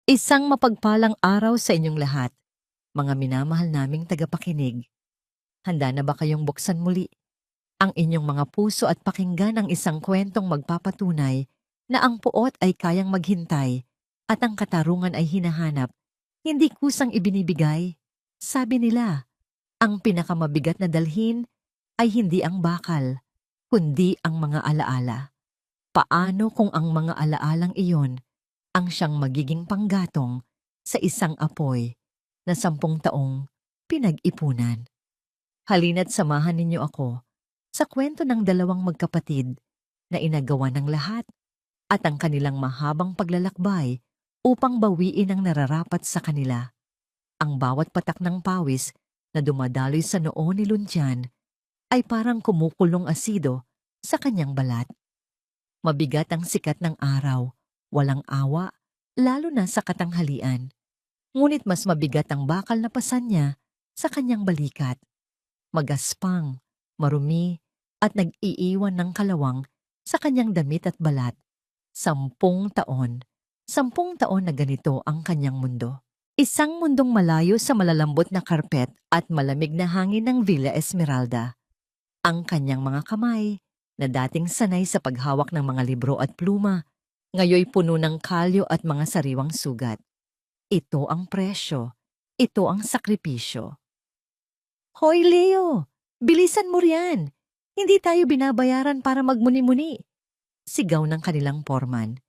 Isang mapagpalang araw sa inyong lahat, mga minamahal naming tagapakinig. Handa na ba kayong buksan muli ang inyong mga puso at pakinggan ang isang kwentong magpapatunay na ang puot ay kayang maghintay at ang katarungan ay hinahanap, hindi kusang ibinibigay? Sabi nila, ang pinakamabigat na dalhin ay hindi ang bakal, kundi ang mga alaala. Paano kung ang mga alaalang iyon ang siyang magiging panggatong sa isang apoy na 10 taong pinag-ipunan? Halina't samahan ninyo ako sa kwento ng dalawang magkapatid na inagawa ng lahat at ang kanilang mahabang paglalakbay upang bawiin ang nararapat sa kanila. Ang bawat patak ng pawis na dumadaloy sa noo ni Luntian ay parang kumukulong asido sa kanyang balat. Mabigat ang sikat ng araw, walang awa, lalo na sa katanghalian. Ngunit mas mabigat ang bakal na pasan niya sa kanyang balikat. Magaspang, marumi, at nag-iiwan ng kalawang sa kanyang damit at balat. 10 taon. 10 taon na ganito ang kanyang mundo. Isang mundong malayo sa malalambot na karpet at malamig na hangin ng Villa Esmeralda. Ang kanyang mga kamay, na dating sanay sa paghawak ng mga libro at pluma, ngayoy puno ng kalyo at mga sariwang sugat. Ito ang presyo. Ito ang sakripisyo. Hoy Leo! Bilisan mo riyan! Hindi tayo binabayaran para magmuni-muni. Sigaw ng kanilang foreman.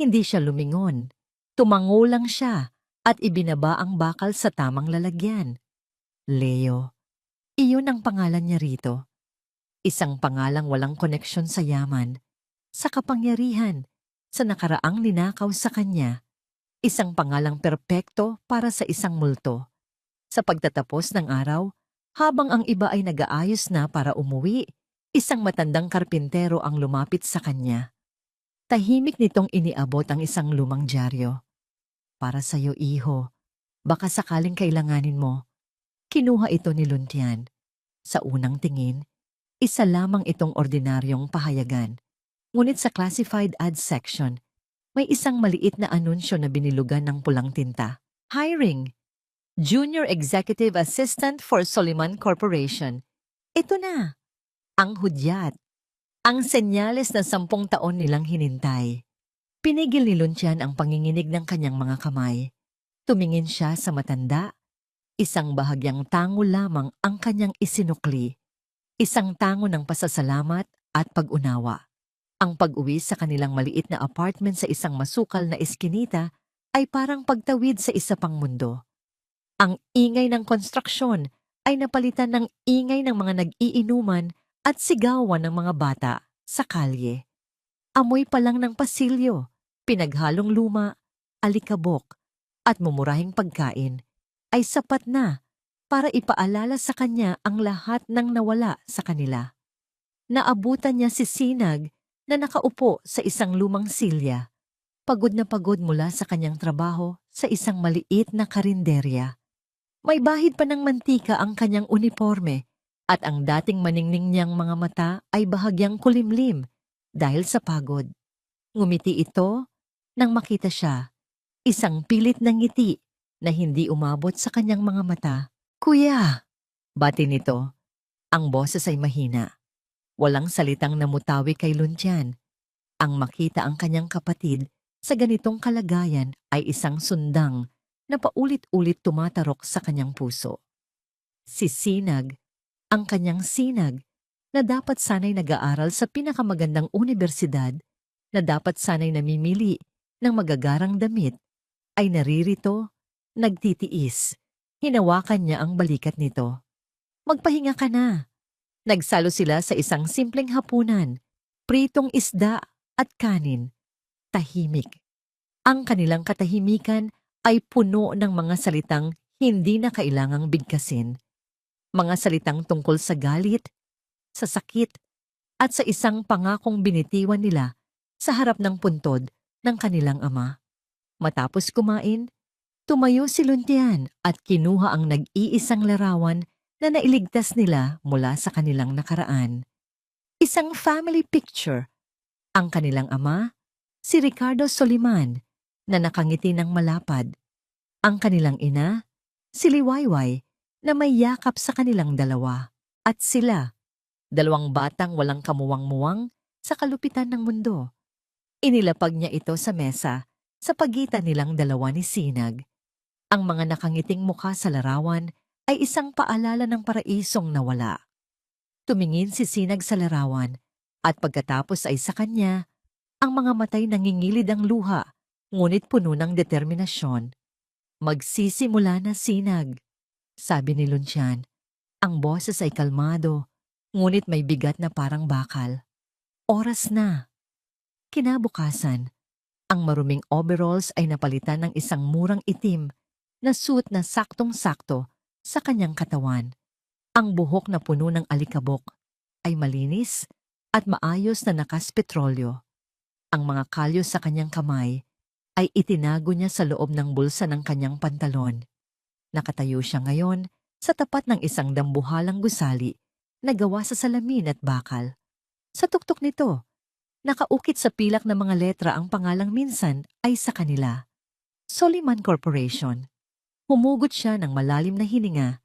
Hindi siya lumingon. Tumango lang siya at ibinaba ang bakal sa tamang lalagyan. Leo. Iyon ang pangalan niya rito. Isang pangalang walang koneksyon sa yaman, sa kapangyarihan, sa nakaraang ninakaw sa kanya. Isang pangalang perpekto para sa isang multo. Sa pagtatapos ng araw, habang ang iba ay nag-aayos na para umuwi, isang matandang karpintero ang lumapit sa kanya. Tahimik nitong iniabot ang isang lumang dyaryo. Para sa'yo, iho. Baka sakaling kailanganin mo. Kinuha ito ni Luntian. Sa unang tingin, isa lamang itong ordinaryong pahayagan. Ngunit sa classified ads section, may isang maliit na anunsyo na binilugan ng pulang tinta. Hiring! Junior Executive Assistant for Soliman Corporation. Ito na! Ang hudyat! Ang senyales na 10 taon nilang hinintay. Pinigil ni Luntian ang panginginig ng kanyang mga kamay. Tumingin siya sa matanda. Isang bahagyang tango lamang ang kanyang isinukli. Isang tango ng pasasalamat at pag-unawa. Ang pag-uwi sa kanilang maliit na apartment sa isang masukal na eskinita ay parang pagtawid sa isa pang mundo. Ang ingay ng konstruksyon ay napalitan ng ingay ng mga nag-iinuman at sigawan ng mga bata sa kalye. Amoy pa lang ng pasilyo, pinaghalong luma, alikabok, at mumurahing pagkain ay sapat na para ipaalala sa kanya ang lahat ng nawala sa kanila. Naabutan niya si Sinag na nakaupo sa isang lumang silya, pagod na pagod mula sa kanyang trabaho sa isang maliit na karinderya. May bahid pa ng mantika ang kanyang uniforme at ang dating maningning niyang mga mata ay bahagyang kulimlim dahil sa pagod. Ngumiti ito nang makita siya, isang pilit na ngiti na hindi umabot sa kanyang mga mata. Kuya! Bati nito. Ang boses ay mahina. Walang salitang namutawi kay Luntian. Ang makita ang kanyang kapatid sa ganitong kalagayan ay isang sundang na paulit-ulit tumatarok sa kanyang puso. Si Sinag, ang kanyang sinag, na dapat sanay nag-aaral sa pinakamagandang unibersidad, na dapat sanay namimili ng magagarang damit, ay naririto, nagtitiis. Hinawakan niya ang balikat nito. Magpahinga ka na. Nagsalo sila sa isang simpleng hapunan, pritong isda at kanin. Tahimik. Ang kanilang katahimikan ay puno ng mga salitang hindi na kailangang bigkasin. Mga salitang tungkol sa galit, sa sakit, at sa isang pangakong binitiwan nila sa harap ng puntod ng kanilang ama. Matapos kumain, tumayo si Luntian at kinuha ang nag-iisang larawan na nailigtas nila mula sa kanilang nakaraan. Isang family picture. Ang kanilang ama, si Ricardo Soliman, na nakangiti ng malapad. Ang kanilang ina, si Liwayway, na may yakap sa kanilang dalawa. At sila, dalawang batang walang kamuwang-muwang sa kalupitan ng mundo. Inilapag niya ito sa mesa sa pagitan nilang dalawa ni Sinag. Ang mga nakangiting mukha sa larawan ay isang paalala ng paraisong nawala. Tumingin si Sinag sa larawan at pagkatapos ay sa kanya, ang mga matay nangingilid ang luha, ngunit puno ng determinasyon. Magsisimula na, Sinag, sabi ni Lunsyan. Ang boses ay kalmado, ngunit may bigat na parang bakal. Oras na. Kinabukasan, ang maruming overalls ay napalitan ng isang murang itim na suit na saktong-sakto sa kanyang katawan. Ang buhok na puno ng alikabok ay malinis at maayos na nakas-petrolyo. Ang mga kalyo sa kanyang kamay ay itinago niya sa loob ng bulsa ng kanyang pantalon. Nakatayo siya ngayon sa tapat ng isang dambuhalang gusali na gawa sa salamin at bakal. Sa tuktok nito, nakaukit sa pilak ng mga letra ang pangalang minsan ay sa kanila. Soliman Corporation. Humugot siya ng malalim na hininga.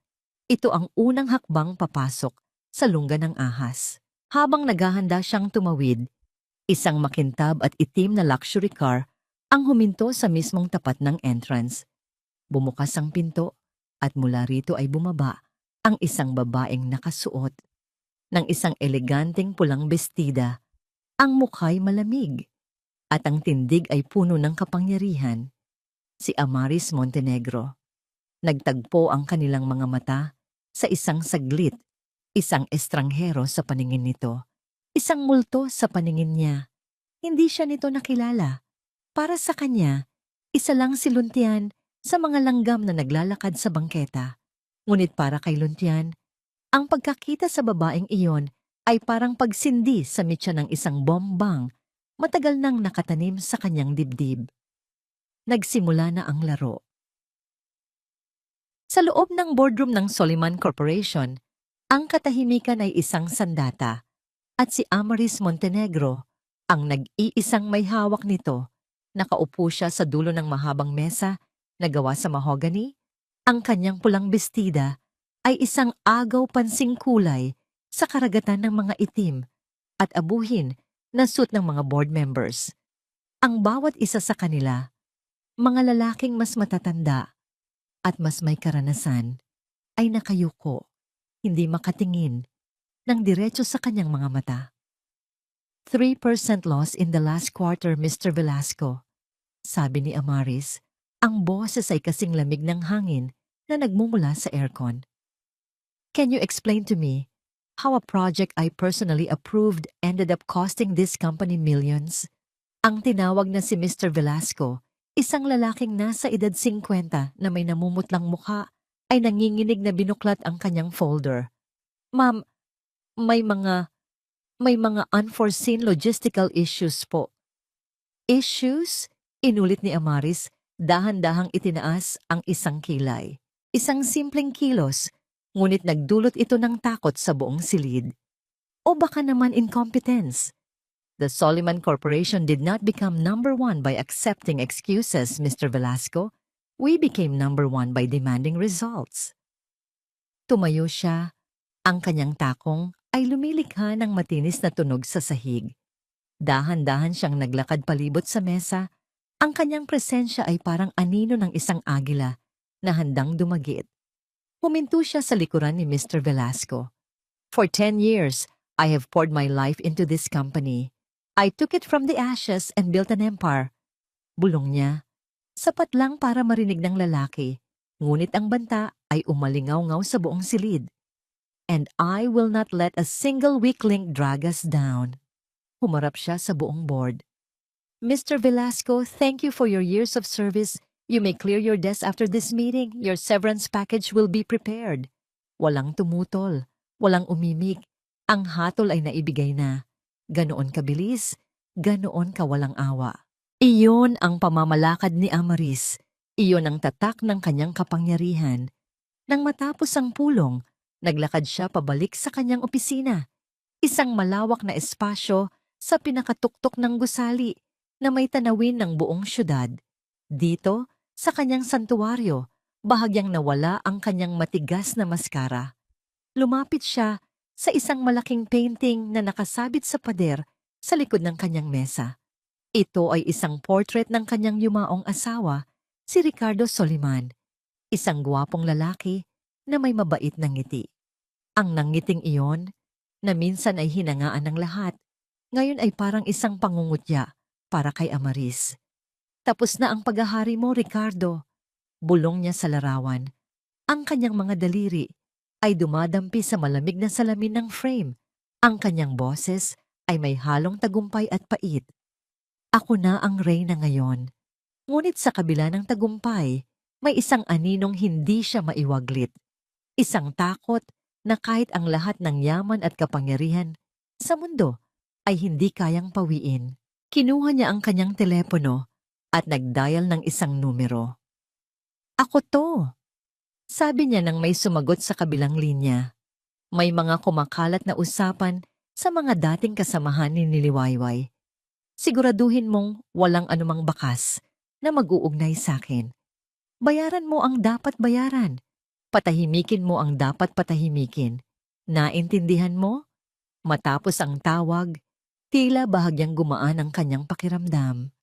Ito ang unang hakbang papasok sa lungga ng ahas. Habang naghahanda siyang tumawid, isang makintab at itim na luxury car ang huminto sa mismong tapat ng entrance. Bumukas ang pinto at mula rito ay bumaba ang isang babaeng nakasuot ng isang eleganteng pulang bestida. Ang mukha'y malamig at ang tindig ay puno ng kapangyarihan. Si Amaris Montenegro. Nagtagpo ang kanilang mga mata sa isang saglit, isang estranghero sa paningin nito, isang multo sa paningin niya. Hindi siya nito nakilala. Para sa kanya, isa lang si Luntian sa mga langgam na naglalakad sa bangketa. Ngunit para kay Luntian, ang pagkakita sa babaeng iyon ay parang pagsindi sa mitya ng isang bombang matagal nang nakatanim sa kanyang dibdib. Nagsimula na ang laro. Sa loob ng boardroom ng Soliman Corporation, ang katahimikan ay isang sandata at si Amaris Montenegro ang nag-iisang may hawak nito. Nakaupo siya sa dulo ng mahabang mesa na gawa sa mahogany. Ang kanyang pulang bestida ay isang agaw pansing kulay sa karagatan ng mga itim at abuhin na suit ng mga board members. Ang bawat isa sa kanila, mga lalaking mas matatanda at mas may karanasan, ay nakayuko, hindi makatingin, ng diretso sa kanyang mga mata. 3% loss in the last quarter, Mr. Velasco, sabi ni Amaris. Ang boses ay kasing lamig ng hangin na nagmumula sa aircon. Can you explain to me how a project I personally approved ended up costing this company millions? Ang tinawag na si Mr. Velasco, isang lalaking nasa edad 50 na may namumutlang mukha, ay nanginginig na binuklat ang kanyang folder. Ma'am, may mga unforeseen logistical issues po. Issues? Inulit ni Amaris, dahan-dahang itinaas ang isang kilay. Isang simpleng kilos, ngunit nagdulot ito ng takot sa buong silid. O baka naman incompetence. The Soliman Corporation did not become number one by accepting excuses, Mr. Velasco. We became number one by demanding results. Tumayo siya. Ang kanyang takong ay lumilikha ng matinis na tunog sa sahig. Dahan-dahan siyang naglakad palibot sa mesa. Ang kanyang presensya ay parang anino ng isang agila na handang dumagit. Huminto siya sa likuran ni Mr. Velasco. For 10 years, I have poured my life into this company. I took it from the ashes and built an empire. Bulong niya. Sapat lang para marinig ng lalaki, ngunit ang banta ay umalingaw-ngaw sa buong silid. And I will not let a single weak link drag us down. Humarap siya sa buong board. Mr. Velasco, thank you for your years of service. You may clear your desk after this meeting. Your severance package will be prepared. Walang tumutol, walang umimik. Ang hatol ay naibigay na. Ganoon kabilis, ganoon kawalang awa. Iyon ang pamamalakad ni Amaris. Iyon ang tatak ng kanyang kapangyarihan. Nang matapos ang pulong, naglakad siya pabalik sa kanyang opisina. Isang malawak na espasyo sa pinakatuktok ng gusali na may tanawin ng buong syudad. Dito, sa kanyang santuwaryo, bahagyang nawala ang kanyang matigas na maskara. Lumapit siya sa isang malaking painting na nakasabit sa pader sa likod ng kanyang mesa. Ito ay isang portrait ng kanyang yumaong asawa, si Ricardo Soliman, isang gwapong lalaki na may mabait na ngiti. Ang nangiting iyon, na minsan ay hinangaan ng lahat, ngayon ay parang isang pangungutya para kay Amaris. Tapos na ang paghahari mo, Ricardo. Bulong niya sa larawan. Ang kanyang mga daliri ay dumadampi sa malamig na salamin ng frame. Ang kanyang boses ay may halong tagumpay at pait. Ako na ang reyna ngayon. Ngunit sa kabila ng tagumpay, may isang aninong hindi siya maiwaglit. Isang takot na kahit ang lahat ng yaman at kapangyarihan sa mundo ay hindi kayang pawiin. Kinuha niya ang kanyang telepono at nag-dial ng isang numero. Ako to, sabi niya nang may sumagot sa kabilang linya. May mga kumakalat na usapan sa mga dating kasamahan ni Niliwayway. Siguraduhin mong walang anumang bakas na mag-uugnay sa akin. Bayaran mo ang dapat bayaran. Patahimikin mo ang dapat patahimikin. Naintindihan mo? Matapos ang tawag, tila bahagyang gumaan ang kanyang pakiramdam.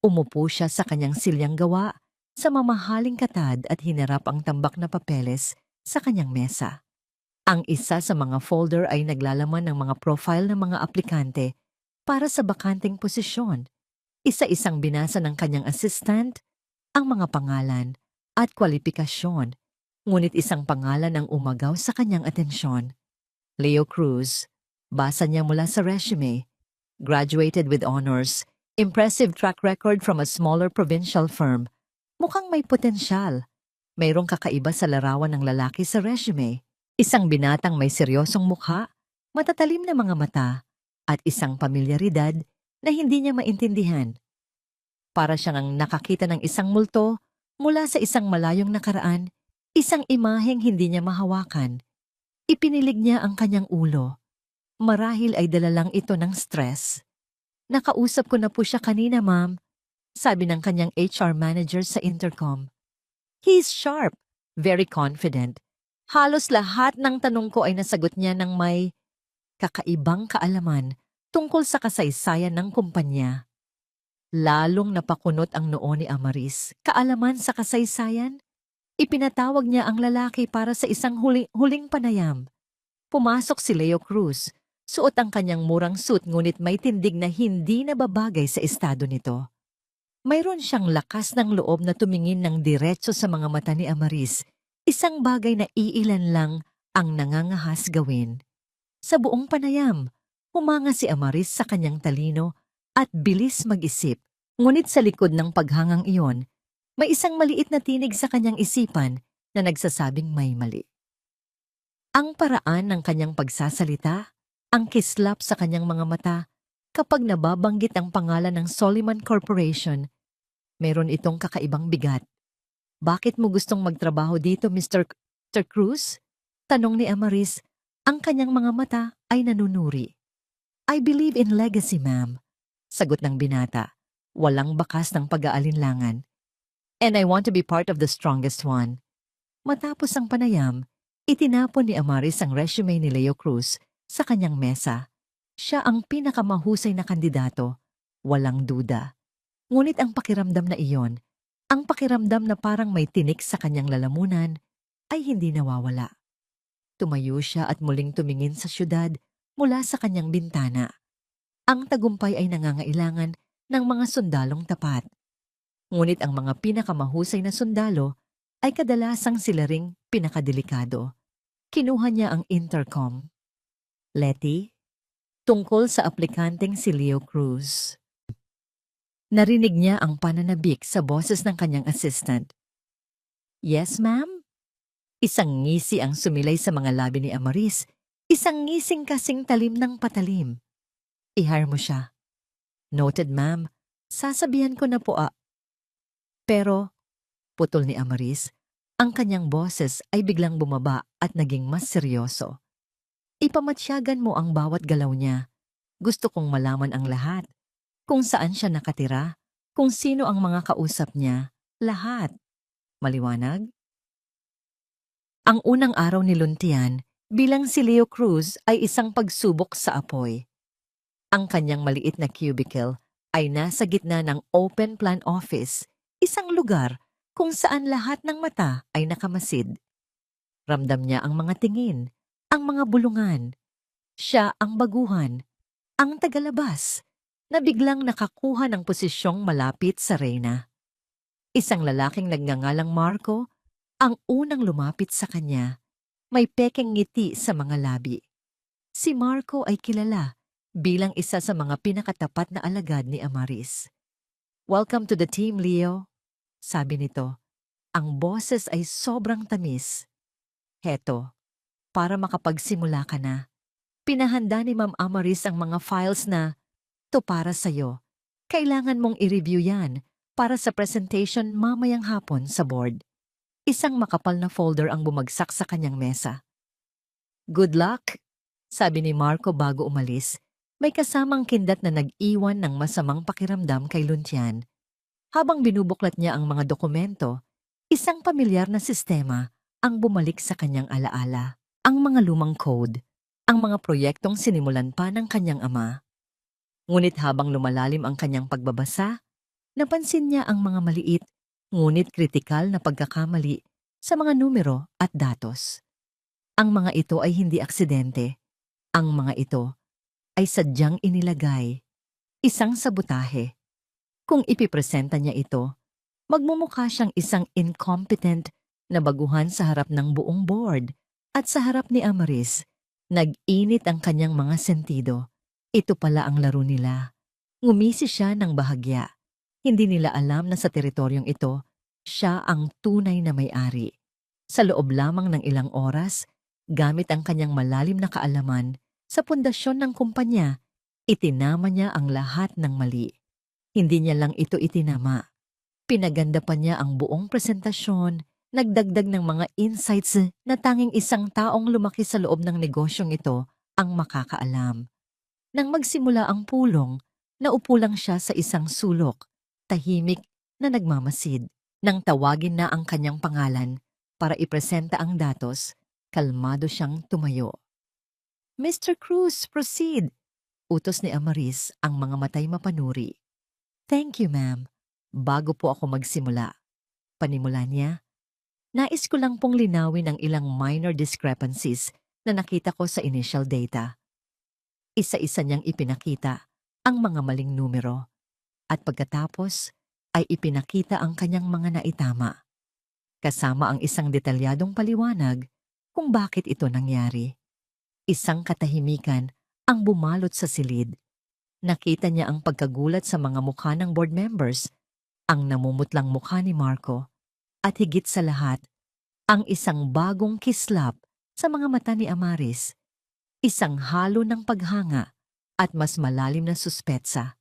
Umupo siya sa kanyang silyang gawa sa mamahaling katad at hinarap ang tambak na papeles sa kanyang mesa. Ang isa sa mga folder ay naglalaman ng mga profile ng mga aplikante para sa bakanting posisyon. Isa-isang binasa ng kanyang assistant ang mga pangalan at kwalifikasyon, ngunit isang pangalan ang umagaw sa kanyang atensyon. Leo Cruz. Basa niya mula sa resume. Graduated with honors, impressive track record from a smaller provincial firm. Mukhang may potensyal. Mayroong kakaiba sa larawan ng lalaki sa resume. Isang binatang may seryosong mukha, matatalim na mga mata, at isang pamilyaridad na hindi niya maintindihan. Para siyang ang nakakita ng isang multo mula sa isang malayong nakaraan, isang imaheng hindi niya mahawakan. Ipinilig niya ang kanyang ulo. Marahil ay dala lang ito ng stress. Nakausap ko na po siya kanina, ma'am, sabi ng kanyang HR manager sa intercom. He's sharp, very confident. Halos lahat ng tanong ko ay nasagot niya ng may kakaibang kaalaman tungkol sa kasaysayan ng kumpanya. Lalong napakunot ang noo ni Amaris. Kaalaman sa kasaysayan? Ipinatawag niya ang lalaki para sa isang huling panayam. Pumasok si Leo Cruz. Suot ang kanyang murang suit ngunit may tindig na hindi nababagay sa estado nito. Mayroon siyang lakas ng loob na tumingin ng diretso sa mga mata ni Amaris, isang bagay na iilan lang ang nangangahas gawin. Sa buong panayam, humanga si Amaris sa kanyang talino at bilis mag-isip, ngunit sa likod ng paghangang iyon, may isang maliit na tinig sa kanyang isipan na nagsasabing may mali. Ang paraan ng kanyang pagsasalita, ang kislap sa kanyang mga mata, kapag nababanggit ang pangalan ng Soliman Corporation, meron itong kakaibang bigat. Bakit mo gustong magtrabaho dito, Mr. Cruz? Tanong ni Amaris, ang kanyang mga mata ay nanunuri. I believe in legacy, ma'am. Sagot ng binata, walang bakas ng pag-aalinlangan. And I want to be part of the strongest one. Matapos ang panayam, itinapon ni Amaris ang resume ni Leo Cruz sa kanyang mesa. Siya ang pinakamahusay na kandidato, walang duda. Ngunit ang pakiramdam na iyon, ang pakiramdam na parang may tinik sa kanyang lalamunan, ay hindi nawawala. Tumayo siya at muling tumingin sa syudad mula sa kanyang bintana. Ang tagumpay ay nangangailangan ng mga sundalong tapat. Ngunit ang mga pinakamahusay na sundalo ay kadalasang sila ring pinakadelikado. Kinuha niya ang intercom. Letty, tungkol sa aplikanteng si Leo Cruz. Narinig niya ang pananabik sa boses ng kanyang assistant. Yes, ma'am? Isang ngisi ang sumilay sa mga labi ni Amaris, isang ngising kasing talim ng patalim. I-hire mo siya. Noted, ma'am. Sasabihan ko na po Pero, putol ni Amaris, ang kanyang boses ay biglang bumaba at naging mas seryoso. Ipamatsyagan mo ang bawat galaw niya. Gusto kong malaman ang lahat. Kung saan siya nakatira, Kung sino ang mga kausap niya, lahat. Maliwanag? Ang unang araw ni Luntian bilang si Leo Cruz ay isang pagsubok sa apoy. Ang kanyang maliit na cubicle ay nasa gitna ng open plan office, isang lugar kung saan lahat ng mata ay nakamasid. Ramdam niya ang mga tingin, ang mga bulungan. Siya ang baguhan, ang tagalabas, na biglang nakakuha ng posisyong malapit sa reyna. Isang lalaking nagngangalang Marco ang unang lumapit sa kanya. May pekeng ngiti sa mga labi. Si Marco ay kilala bilang isa sa mga pinakatapat na alagad ni Amaris. "Welcome to the team, Leo," sabi nito. Ang boses ay sobrang tamis. "Heto, para makapagsimula ka na. Pinahanda ni Ma'am Amaris ang mga files na, to para sa'yo. Kailangan mong i-review yan para sa presentation mamayang hapon sa board." Isang makapal na folder ang bumagsak sa kanyang mesa. "Good luck," sabi ni Marco bago umalis. May kasamang kindat na nag-iwan ng masamang pakiramdam kay Luntian. Habang binubuklat niya ang mga dokumento, isang pamilyar na sistema ang bumalik sa kanyang alaala. Ang mga lumang code, ang mga proyektong sinimulan pa ng kanyang ama. Ngunit habang lumalalim ang kanyang pagbabasa, napansin niya ang mga maliit, ngunit kritikal na pagkakamali sa mga numero at datos. Ang mga ito ay hindi aksidente. Ang mga ito ay sadyang inilagay. Isang sabotahe. Kung ipipresenta niya ito, magmumukha siyang isang incompetent na baguhan sa harap ng buong board at sa harap ni Amaris. Nag-init ang kanyang mga sentido. Ito pala ang laro nila. Ngumisi siya ng bahagya. Hindi nila alam na sa teritoryong ito, siya ang tunay na may-ari. Sa loob lamang ng ilang oras, gamit ang kanyang malalim na kaalaman sa pundasyon ng kumpanya, itinama niya ang lahat ng mali. Hindi niya lang ito itinama. Pinaganda pa niya ang buong presentasyon, nagdagdag ng mga insights na tanging isang taong lumaki sa loob ng negosyong ito ang makakaalam. Nang magsimula ang pulong, naupo lang siya sa isang sulok, tahimik na nagmamasid. Nang tawagin na ang kanyang pangalan para ipresenta ang datos, kalmado siyang tumayo. "Mr. Cruz, proceed," utos ni Amaris, ang mga matay mapanuri. "Thank you, ma'am. Bago po ako magsimula," panimula niya, "nais ko lang pong linawin ang ilang minor discrepancies na nakita ko sa initial data." Isa-isa niyang ipinakita ang mga maling numero at pagkatapos ay ipinakita ang kanyang mga naitama. Kasama ang isang detalyadong paliwanag kung bakit ito nangyari. Isang katahimikan ang bumalot sa silid. Nakita niya ang pagkagulat sa mga mukha ng board members, ang namumutlang mukha ni Marco, at higit sa lahat, ang isang bagong kislap sa mga mata ni Amaris. Isang halo ng paghanga at mas malalim na suspetsa.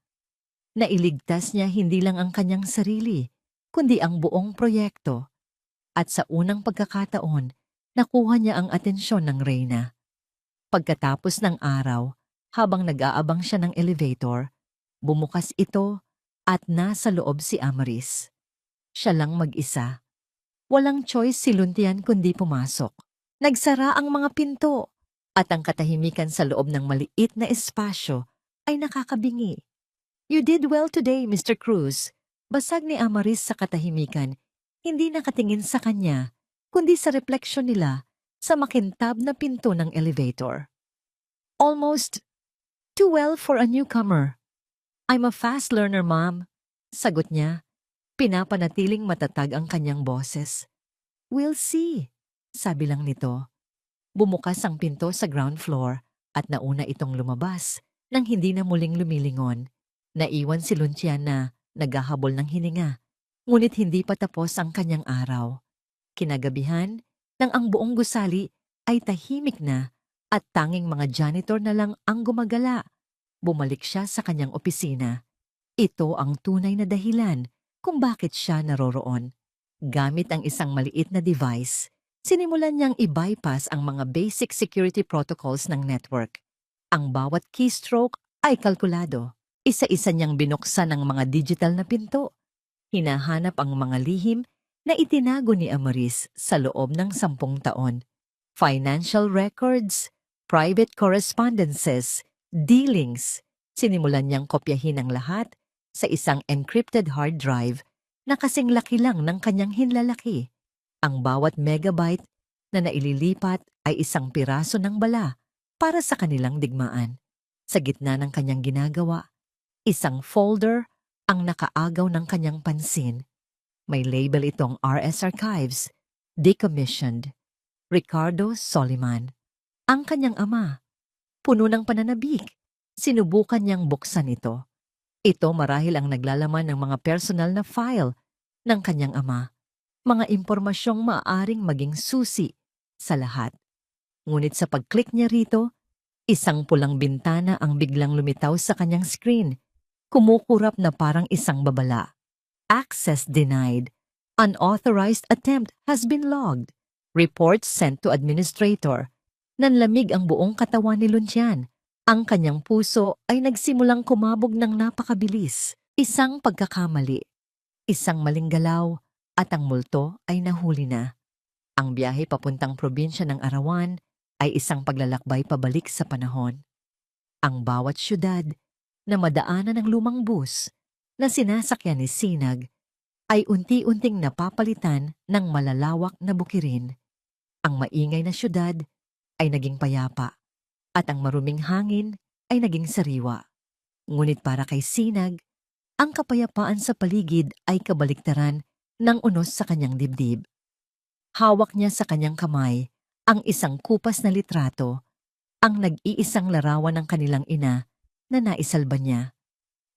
Nailigtas niya hindi lang ang kanyang sarili, kundi ang buong proyekto. At sa unang pagkakataon, nakuha niya ang atensyon ng reyna. Pagkatapos ng araw, habang nag-aabang siya ng elevator, bumukas ito at nasa loob si Amaris. Siya lang mag-isa. Walang choice si Luntian kundi pumasok. Nagsara ang mga pinto at ang katahimikan sa loob ng maliit na espasyo ay nakakabingi. "You did well today, Mr. Cruz." Basag ni Amaris sa katahimikan, hindi nakatingin sa kanya, kundi sa refleksyon nila sa makintab na pinto ng elevator. "Almost too well for a newcomer. I'm a fast learner, ma'am," sagot niya. Pinapanatiling matatag ang kanyang boses. "We'll see," sabi lang nito. Bumukas ang pinto sa ground floor at nauna itong lumabas nang hindi na muling lumilingon. Naiwan si Luntian na naghahabol ng hininga, ngunit hindi pa tapos ang kanyang araw. Kinagabihan, nang ang buong gusali ay tahimik na at tanging mga janitor na lang ang gumagala, bumalik siya sa kanyang opisina. Ito ang tunay na dahilan kung bakit siya naroroon. Gamit ang isang maliit na device, sinimulan niyang i-bypass ang mga basic security protocols ng network. Ang bawat keystroke ay kalkulado. Isa-isa niyang binuksan ang mga digital na pinto. Hinahanap ang mga lihim na itinago ni Amaris sa loob ng 10 taon. Financial records, private correspondences, dealings. Sinimulan niyang kopyahin ang lahat sa isang encrypted hard drive na kasing laki lang ng kanyang hinlalaki. Ang bawat megabyte na naililipat ay isang piraso ng bala para sa kanilang digmaan. Sa gitna ng kanyang ginagawa, isang folder ang nakaagaw ng kanyang pansin. May label itong RS Archives, Decommissioned, Ricardo Soliman. Ang kanyang ama, puno ng pananabik. Sinubukan niyang buksan ito. Ito marahil ang naglalaman ng mga personal na file ng kanyang ama. Mga impormasyong maaaring maging susi sa lahat. Ngunit sa pag-click niya rito, isang pulang bintana ang biglang lumitaw sa kanyang screen. Kumukurap na parang isang babala. Access denied. Unauthorized attempt has been logged. Report sent to administrator. Nanlamig ang buong katawan ni Lucian. Ang kanyang puso ay nagsimulang kumabog ng napakabilis. Isang pagkakamali, isang maling galaw, at ang multo ay nahuli na. Ang biyahe papuntang probinsya ng Arawan ay isang paglalakbay pabalik sa panahon. Ang bawat syudad na madaanan ng lumang bus na sinasakyan ni Sinag ay unti-unting napapalitan ng malalawak na bukirin. Ang maingay na syudad ay naging payapa at ang maruming hangin ay naging sariwa. Ngunit para kay Sinag, ang kapayapaan sa paligid ay kabaliktaran ng unos sa kanyang dibdib. Hawak niya sa kanyang kamay ang isang kupas na litrato, ang nag-iisang larawan ng kanilang ina na naisalba niya.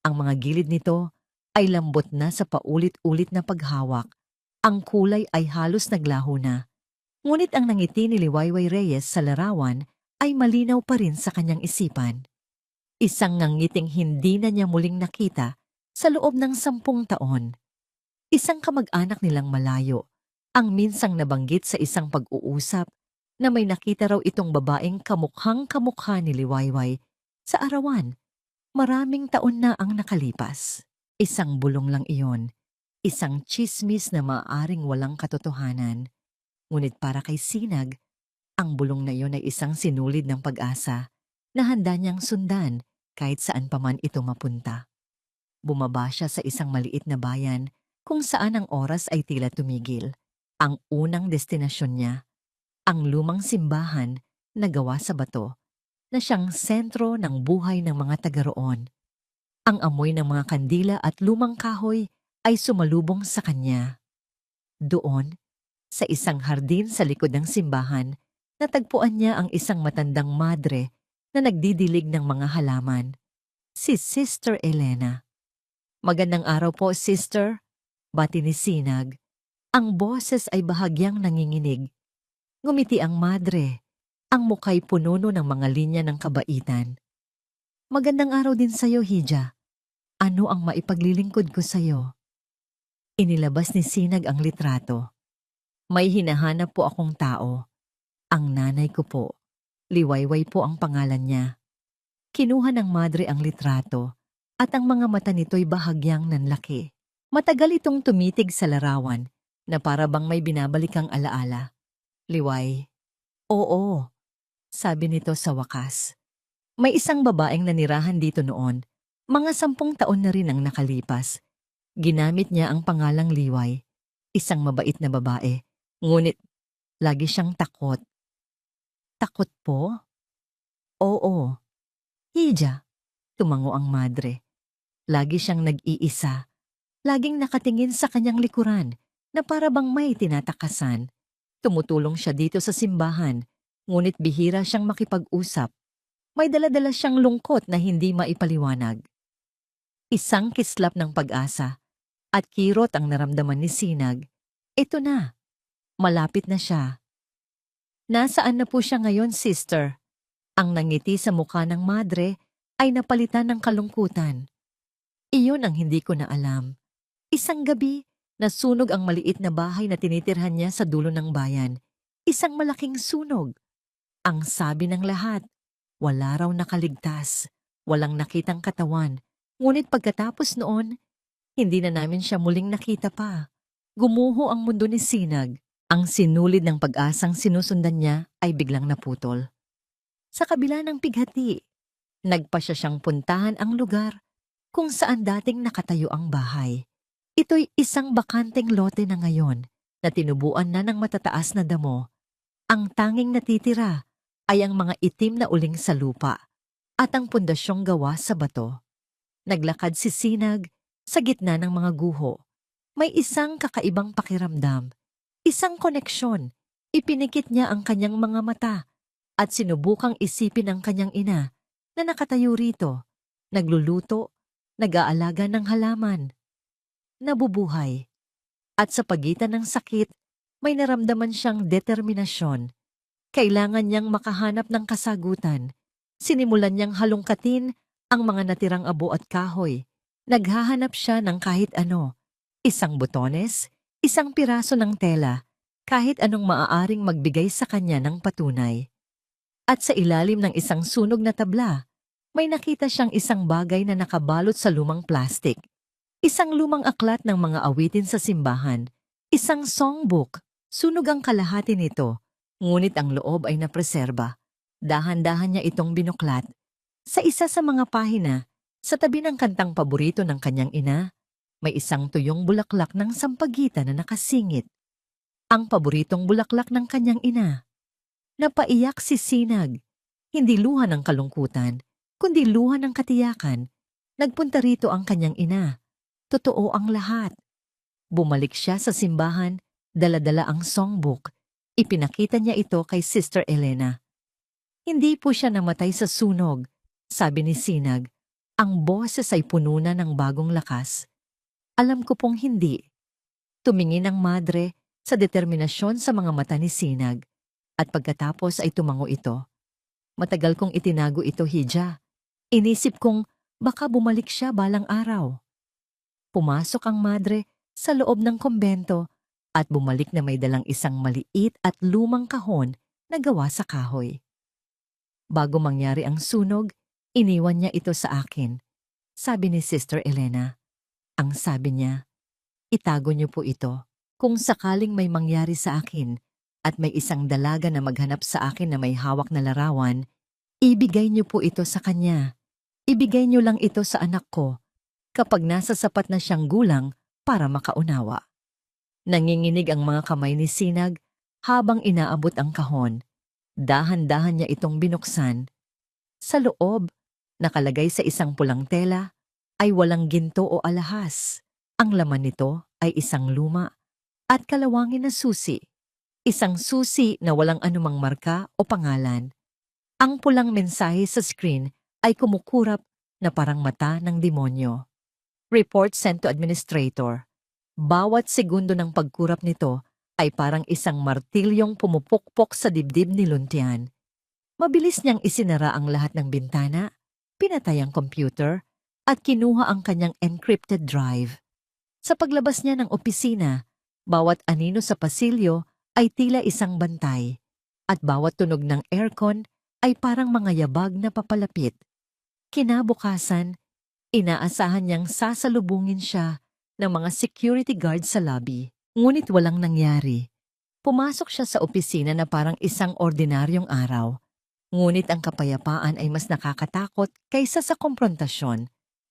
Ang mga gilid nito ay lambot na sa paulit-ulit na paghawak. Ang kulay ay halos naglaho na. Ngunit ang nangiti ni Liwayway Reyes sa larawan ay malinaw pa rin sa kanyang isipan. Isang ngangiting hindi na niya muling nakita sa loob ng 10 taon. Isang kamag-anak nilang malayo ang minsang nabanggit sa isang pag-uusap na may nakita raw itong babaeng kamukhang-kamukha ni Liwayway sa Arawan. Maraming taon na ang nakalipas. Isang bulong lang iyon, isang tsismis na maaaring walang katotohanan. Ngunit para kay Sinag, ang bulong na iyon ay isang sinulid ng pag-asa na handa niyang sundan kahit saan pa man ito mapunta. Bumaba siya sa isang maliit na bayan kung saan ang oras ay tila tumigil. Ang unang destinasyon niya, ang lumang simbahan na gawa sa bato, na siyang sentro ng buhay ng mga taga roon. Ang amoy ng mga kandila at lumang kahoy ay sumalubong sa kanya. Doon, sa isang hardin sa likod ng simbahan, natagpuan niya ang isang matandang madre na nagdidilig ng mga halaman, si Sister Elena. "Magandang araw po, Sister," bati ni Sinag. Ang boses ay bahagyang nanginginig. Ngumiti ang madre, ang muka'y pununo ng mga linya ng kabaitan. "Magandang araw din sa'yo, Hija. Ano ang maipaglilingkod ko sa'yo?" Inilabas ni Sinag ang litrato. "May hinahanap po akong tao. Ang nanay ko po. Liwayway po ang pangalan niya." Kinuha ng madre ang litrato at ang mga mata nito'y bahagyang nanlaki. Matagal itong tumitig sa larawan na para bang may binabalikang alaala. "Liway." "Oo," sabi nito sa wakas. "May isang babaeng nanirahan dito noon. Mga 10 taon na rin ang nakalipas. Ginamit niya ang pangalang Liway. Isang mabait na babae. Ngunit lagi siyang takot." "Takot po?" "Oo." "Hija," tumango ang madre. "Lagi siyang nag-iisa. Laging nakatingin sa kanyang likuran na para bang may tinatakasan. Tumutulong siya dito sa simbahan, ngunit bihira siyang makipag-usap. May dala-dala siyang lungkot na hindi maipaliwanag." Isang kislap ng pag-asa at kirot ang naramdaman ni Sinag. Ito na, malapit na siya. "Nasaan na po siya ngayon, Sister?" Ang nangiti sa mukha ng madre ay napalitan ng kalungkutan. "Iyon ang hindi ko na alam. Isang gabi, nasunog ang maliit na bahay na tinitirhan niya sa dulo ng bayan. Isang malaking sunog. Ang sabi ng lahat, wala raw nakaligtas, walang nakitang katawan, Ngunit pagkatapos noon, hindi na namin siya muling nakita pa. Gumuho ang mundo ni Sinag. Ang sinulid ng pag-asang sinusundan niya ay biglang naputol. Sa kabila ng pighati, nagpa siya siyang puntahan ang lugar kung saan dating nakatayo ang bahay. Ito'y isang bakanteng lote na ngayon na tinubuan na ng matataas na damo. Ang tanging natitira ay ang mga itim na uling sa lupa at ang pundasyong gawa sa bato. Naglakad si Sinag sa gitna ng mga guho. May isang kakaibang pakiramdam, isang koneksyon. Ipinikit niya ang kanyang mga mata at sinubukang isipin ang kanyang ina na nakatayo rito, nagluluto, nag-aalaga ng halaman, nabubuhay. At sa pagitan ng sakit, may naramdaman siyang determinasyon. Kailangan niyang makahanap ng kasagutan. Sinimulan niyang halongkatin ang mga natirang abo at kahoy. Naghahanap siya ng kahit ano. Isang botones, isang piraso ng tela, kahit anong maaaring magbigay sa kanya ng patunay. At sa ilalim ng isang sunog na tabla, may nakita siyang isang bagay na nakabalot sa lumang plastik. Isang lumang aklat ng mga awitin sa simbahan. Isang songbook. Sunog ang kalahati nito, ngunit ang loob ay napreserba. Dahan-dahan niya itong binuklat. Sa isa sa mga pahina, sa tabi ng kantang paborito ng kanyang ina, may isang tuyong bulaklak ng sampagitan na nakasingit. Ang paboritong bulaklak ng kanyang ina. Napaiyak si Sinag. Hindi luha ng kalungkutan, kundi luha ng katiyakan. Nagpunta rito ang kanyang ina. Totoo ang lahat. Bumalik siya sa simbahan, dala-dala ang songbook. Ipinakita niya ito kay Sister Elena. Hindi po siya namatay sa sunog, sabi ni Sinag. Ang boses ay puno na ng bagong lakas. Alam ko pong hindi. Tumingin ang madre sa determinasyon sa mga mata ni Sinag. At pagkatapos ay tumango ito. Matagal kong itinago ito, Hija. Inisip kong baka bumalik siya balang araw. Pumasok ang madre sa loob ng kumbento at bumalik na may dalang isang maliit at lumang kahon na gawa sa kahoy. Bago mangyari ang sunog, iniwan niya ito sa akin, sabi ni Sister Elena. Ang sabi niya, itago niyo po ito. Kung sakaling may mangyari sa akin at may isang dalaga na maghanap sa akin na may hawak na larawan, ibigay niyo po ito sa kanya. Ibigay niyo lang ito sa anak ko kapag nasa sapat na siyang gulang para makaunawa. Nanginginig ang mga kamay ni Sinag habang inaabot ang kahon. Dahan-dahan niya itong binuksan. Sa loob, nakalagay sa isang pulang tela, ay walang ginto o alahas. Ang laman nito ay isang luma at kalawangin na susi. Isang susi na walang anumang marka o pangalan. Ang pulang mensahe sa screen ay kumukurap na parang mata ng demonyo. Report sent to administrator. Bawat segundo ng pagkurap nito ay parang isang martilyong pumupukpok sa dibdib ni Luntian. Mabilis niyang isinara ang lahat ng bintana, pinatay ang computer, at kinuha ang kanyang encrypted drive. Sa paglabas niya ng opisina, bawat anino sa pasilyo ay tila isang bantay, at bawat tunog ng aircon ay parang mga yabag na papalapit. Kinabukasan, inaasahan niyang sasalubungin siya ng mga security guard sa lobby, ngunit walang nangyari. Pumasok siya sa opisina na parang isang ordinaryong araw, ngunit ang kapayapaan ay mas nakakatakot kaysa sa komprontasyon.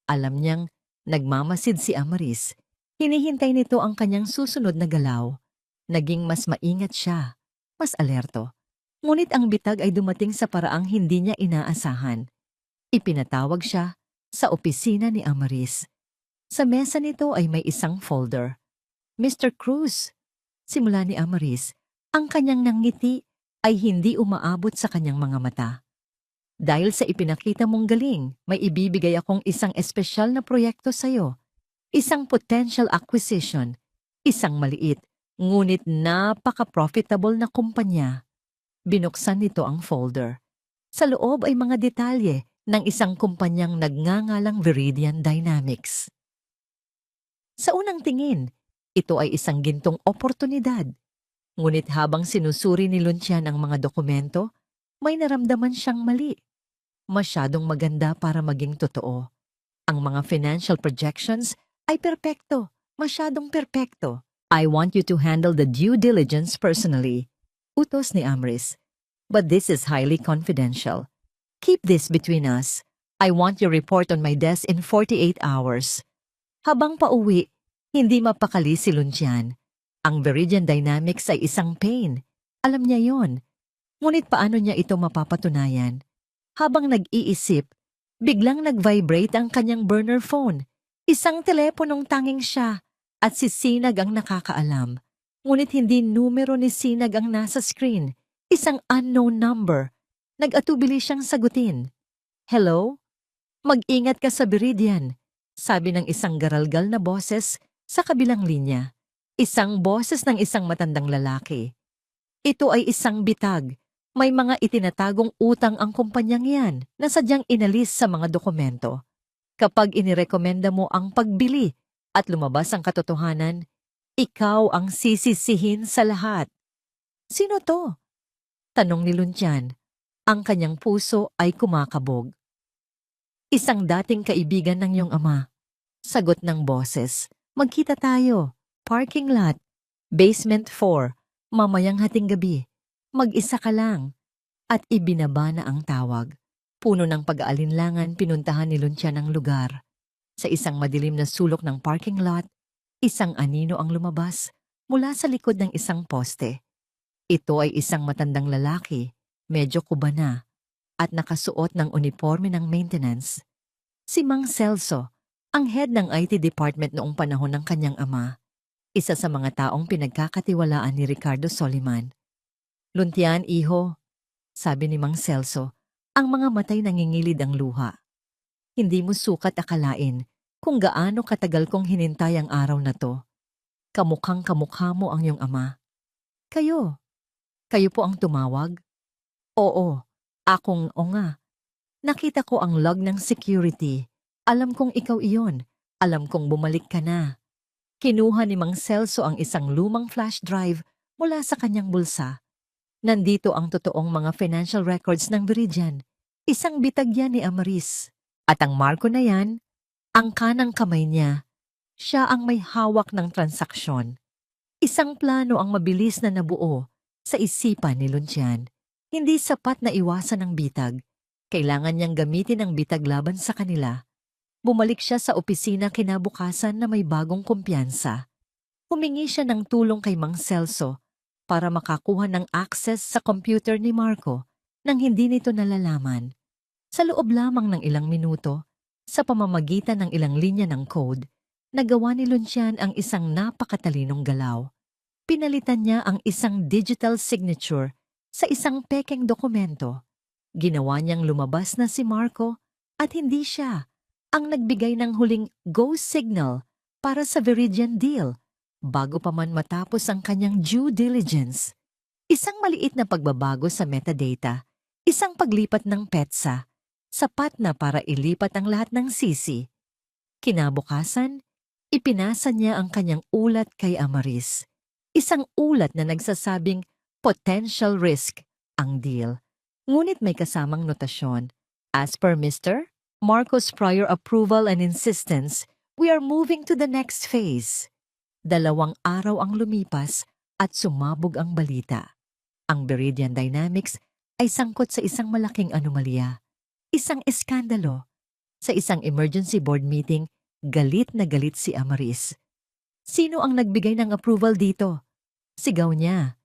Alam niyang nagmamasid si Amaris. Hinihintay nito ang kanyang susunod na galaw. Naging mas maingat siya, mas alerto. Ngunit ang bitag ay dumating sa paraang hindi niya inaasahan. Ipinatawag siya sa opisina ni Amaris. Sa mesa nito ay may isang folder. Mr. Cruz, simula ni Amaris, ang kanyang nangiti ay hindi umaabot sa kanyang mga mata. Dahil sa ipinakita mong galing, may ibibigay akong isang espesyal na proyekto sa'yo. Isang potential acquisition, isang maliit, ngunit napaka-profitable na kumpanya. Binuksan nito ang folder. Sa loob ay mga detalye ng isang kumpanyang nagngangalang Viridian Dynamics. Sa unang tingin, ito ay isang gintong oportunidad. Ngunit habang sinusuri ni Luncian ang mga dokumento, may naramdaman siyang mali. Masyadong maganda para maging totoo. Ang mga financial projections ay perpekto, masyadong perpekto. I want you to handle the due diligence personally. Utos ni Amris. But this is highly confidential. Keep this between us. I want your report on my desk in 48 hours. Habang pauwi, hindi mapakali si Luncian. Ang Viridian Dynamics ay isang pain. Alam niya yon. Ngunit paano niya ito mapapatunayan? Habang nag-iisip, biglang nag-vibrate ang kanyang burner phone. Isang teleponong tanging siya at si Sinag ang nakakaalam. Ngunit hindi numero ni Sinag ang nasa screen. Isang unknown number. Nag-atubili siyang sagutin. Hello? Mag-ingat ka sa Viridian, sabi ng isang garalgal na boses sa kabilang linya. Isang boses ng isang matandang lalaki. Ito ay isang bitag. May mga itinatagong utang ang kumpanyang yan na sadyang inalis sa mga dokumento. Kapag inirekomenda mo ang pagbili at lumabas ang katotohanan, ikaw ang sisisihin sa lahat. Sino to? Tanong ni Luncian. Ang kanyang puso ay kumakabog. Isang dating kaibigan ng iyong ama. Sagot ng boses. Magkita tayo. Parking lot. Basement 4. Mamayang hating gabi. Mag-isa ka lang. At ibinaba na ang tawag. Puno ng pag-aalinlangan, pinuntahan ni Luncian ang lugar. Sa isang madilim na sulok ng parking lot, isang anino ang lumabas mula sa likod ng isang poste. Ito ay isang matandang lalaki, medyo kubana, at nakasuot ng uniforme ng maintenance. Si Mang Celso, ang head ng IT department noong panahon ng kanyang ama. Isa sa mga taong pinagkakatiwalaan ni Ricardo Soliman. Luntian, iho, sabi ni Mang Celso, ang mga matay nangingilid ang luha. Hindi mo sukat akalain kung gaano katagal kong hinintay ang araw na to. Kamukhang kamukha mo ang iyong ama. Kayo po ang tumawag? Oo, akong o nga. Nakita ko ang log ng security. Alam kong ikaw iyon. Alam kong bumalik ka na. Kinuha ni Mang Celso ang isang lumang flash drive mula sa kanyang bulsa. Nandito ang totoong mga financial records ng Viridian. Isang bitag yan ni Amaris. At ang marko na yan, ang kanang kamay niya. Siya ang may hawak ng transaksyon. Isang plano ang mabilis na nabuo sa isipan ni Luncian. Hindi sapat na iwasan ang bitag. Kailangan niyang gamitin ang bitag laban sa kanila. Bumalik siya sa opisina kinabukasan na may bagong kumpiyansa. Humingi siya ng tulong kay Mang Celso para makakuha ng access sa computer ni Marco nang hindi nito nalalaman. Sa loob lamang ng ilang minuto, sa pamamagitan ng ilang linya ng code, nagawa ni Luncian ang isang napakatalinong galaw. Pinalitan niya ang isang digital signature sa isang pekeng dokumento. Ginawa niyang lumabas na si Marco at hindi siya ang nagbigay ng huling go signal para sa Viridian deal bago pa man matapos ang kanyang due diligence. Isang maliit na pagbabago sa metadata, isang paglipat ng petsa, sapat na para ilipat ang lahat ng sisi. Kinabukasan, ipinasa niya ang kanyang ulat kay Amaris. Isang ulat na nagsasabing potential risk ang deal. Ngunit may kasamang notasyon. As per Mr. Marco's prior approval and insistence, we are moving to the next phase. 2 araw ang lumipas at sumabog ang balita. Ang Viridian Dynamics ay sangkot sa isang malaking anomalya. Isang eskandalo. Sa isang emergency board meeting, galit na galit si Amaris. Sino ang nagbigay ng approval dito? Sigaw niya.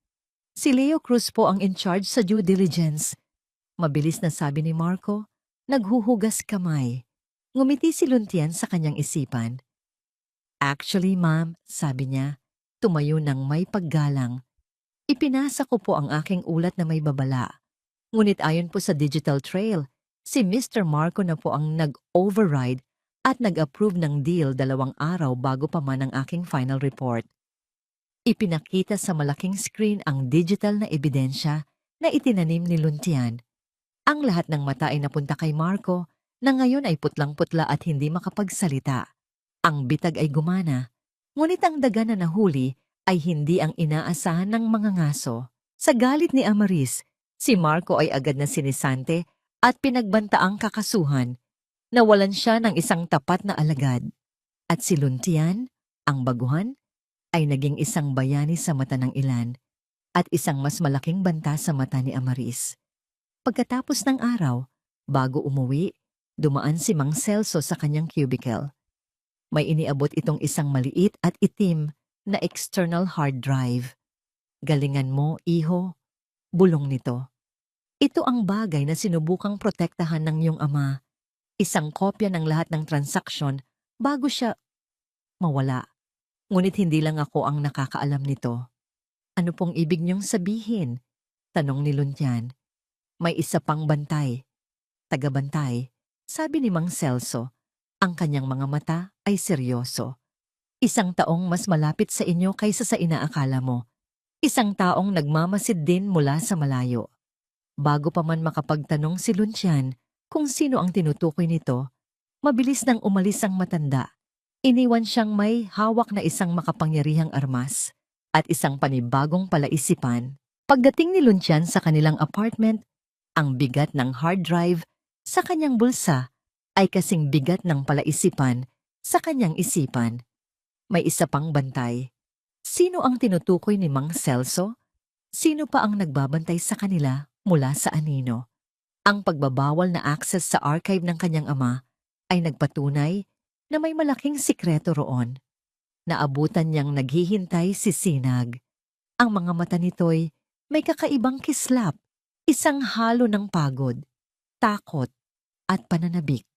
Si Leo Cruz po ang in charge sa due diligence. Mabilis na sabi ni Marco, naghuhugas kamay. Ngumiti si Luntian sa kanyang isipan. Actually, ma'am, sabi niya, tumayo ng may paggalang. Ipinasa ko po ang aking ulat na may babala. Ngunit ayon po sa digital trail, si Mr. Marco na po ang nag-override at nag-approve ng deal 2 araw bago pa man ang aking final report. Ipinakita sa malaking screen ang digital na ebidensya na itinanim ni Luntian. Ang lahat ng mata ay napunta kay Marco na ngayon ay putlang-putla at hindi makapagsalita. Ang bitag ay gumana, ngunit ang daga na nahuli ay hindi ang inaasahan ng mga ngaso. Sa galit ni Amaris, si Marco ay agad na sinisante at pinagbantaang kakasuhan. Nawalan siya ng isang tapat na alagad. At si Luntian, ang baguhan, ay naging isang bayani sa mata ng ilan at isang mas malaking banta sa mata ni Amaris. Pagkatapos ng araw, bago umuwi, dumaan si Mang Celso sa kanyang cubicle. May iniabot itong isang maliit at itim na external hard drive. Galingan mo, iho, bulong nito. Ito ang bagay na sinubukang protektahan ng iyong ama. Isang kopya ng lahat ng transaksyon bago siya mawala. Ngunit hindi lang ako ang nakakaalam nito. Ano pong ibig niyong sabihin? Tanong ni Luntian. May isa pang bantay. Tagabantay. Sabi ni Mang Celso. Ang kanyang mga mata ay seryoso. Isang taong mas malapit sa inyo kaysa sa inaakala mo. Isang taong nagmamasid din mula sa malayo. Bago pa man makapagtanong si Luntian kung sino ang tinutukoy nito, mabilis nang umalis ang matanda. Iniwan siyang may hawak na isang makapangyarihang armas at isang panibagong palaisipan. Pagdating ni Luntian sa kanilang apartment, ang bigat ng hard drive sa kanyang bulsa ay kasing bigat ng palaisipan sa kanyang isipan. May isa pang bantay. Sino ang tinutukoy ni Mang Celso? Sino pa ang nagbabantay sa kanila mula sa anino? Ang pagbabawal na access sa archive ng kanyang ama ay nagpatunay na may malaking sikreto roon. Naabutan niyang naghihintay si Sinag. Ang mga mata nito'y may kakaibang kislap, isang halo ng pagod, takot, at pananabik.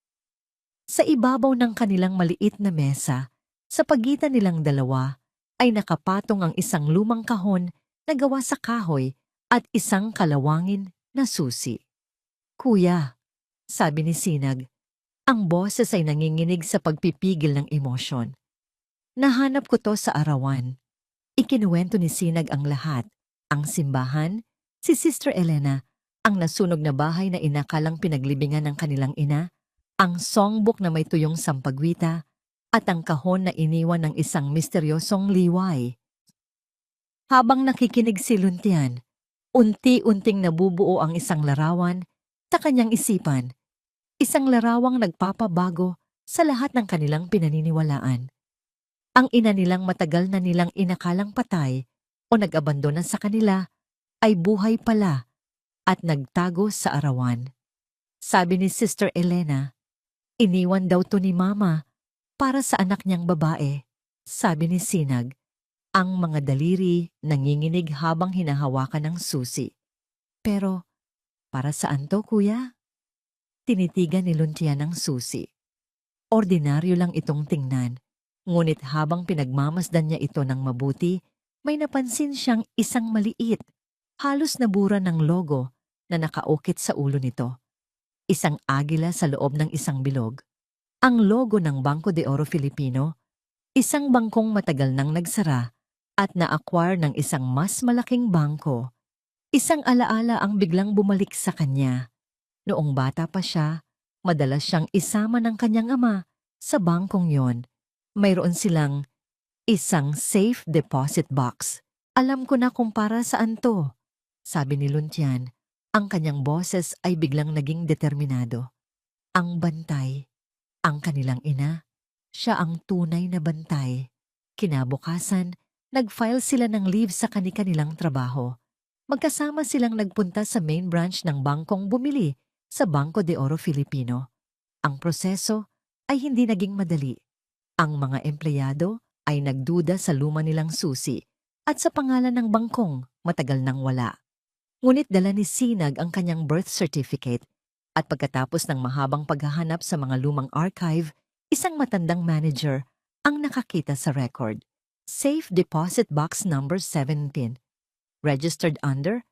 Sa ibabaw ng kanilang maliit na mesa, sa pagitan nilang dalawa, ay nakapatong ang isang lumang kahon na gawa sa kahoy at isang kalawangin na susi. Kuya, sabi ni Sinag, ang boses ay nanginginig sa pagpipigil ng emosyon. Nahanap ko to sa arawan. Ikinuwento ni Sinag ang lahat, ang simbahan, si Sister Elena, ang nasunog na bahay na inakalang pinaglibingan ng kanilang ina, ang songbook na may tuyong sampagwita, at ang kahon na iniwan ng isang misteryosong liway. Habang nakikinig si Luntian, unti-unting nabubuo ang isang larawan sa kanyang isipan, isang larawang nagpapabago sa lahat ng kanilang pinaniniwalaan. Ang ina nilang matagal na nilang inakalang patay o nag-abandona sa kanila ay buhay pala at nagtago sa arawan. Sabi ni Sister Elena, iniwan daw to ni Mama para sa anak niyang babae. Sabi ni Sinag, ang mga daliri nanginginig habang hinahawakan ng susi. Pero, para saan to, kuya? Tinitigan ni Luntian ang susi. Ordinaryo lang itong tingnan, ngunit habang pinagmamasdan niya ito ng mabuti, may napansin siyang isang maliit, halos nabura ng logo na nakaukit sa ulo nito. Isang agila sa loob ng isang bilog. Ang logo ng Bangko de Oro Filipino, isang bangkong matagal nang nagsara at na-acquire ng isang mas malaking bangko. Isang alaala ang biglang bumalik sa kanya. Noong bata pa siya, madalas siyang isama ng kanyang ama sa bangkong yon. Mayroon silang isang safe deposit box. Alam ko na kung para saan to, sabi ni Luntian. Ang kanyang boses ay biglang naging determinado. Ang bantay, ang kanilang ina, siya ang tunay na bantay. Kinabukasan, nag-file sila ng leave sa kani-kanilang trabaho. Magkasama silang nagpunta sa main branch ng bangkong bumili sa Bangko de Oro Filipino. Ang proseso ay hindi naging madali. Ang mga empleyado ay nagduda sa luma nilang susi at sa pangalan ng bangkong matagal nang wala. Ngunit dala ni Sinag ang kanyang birth certificate at pagkatapos ng mahabang paghahanap sa mga lumang archive, isang matandang manager ang nakakita sa record. Safe Deposit Box number 17. Registered under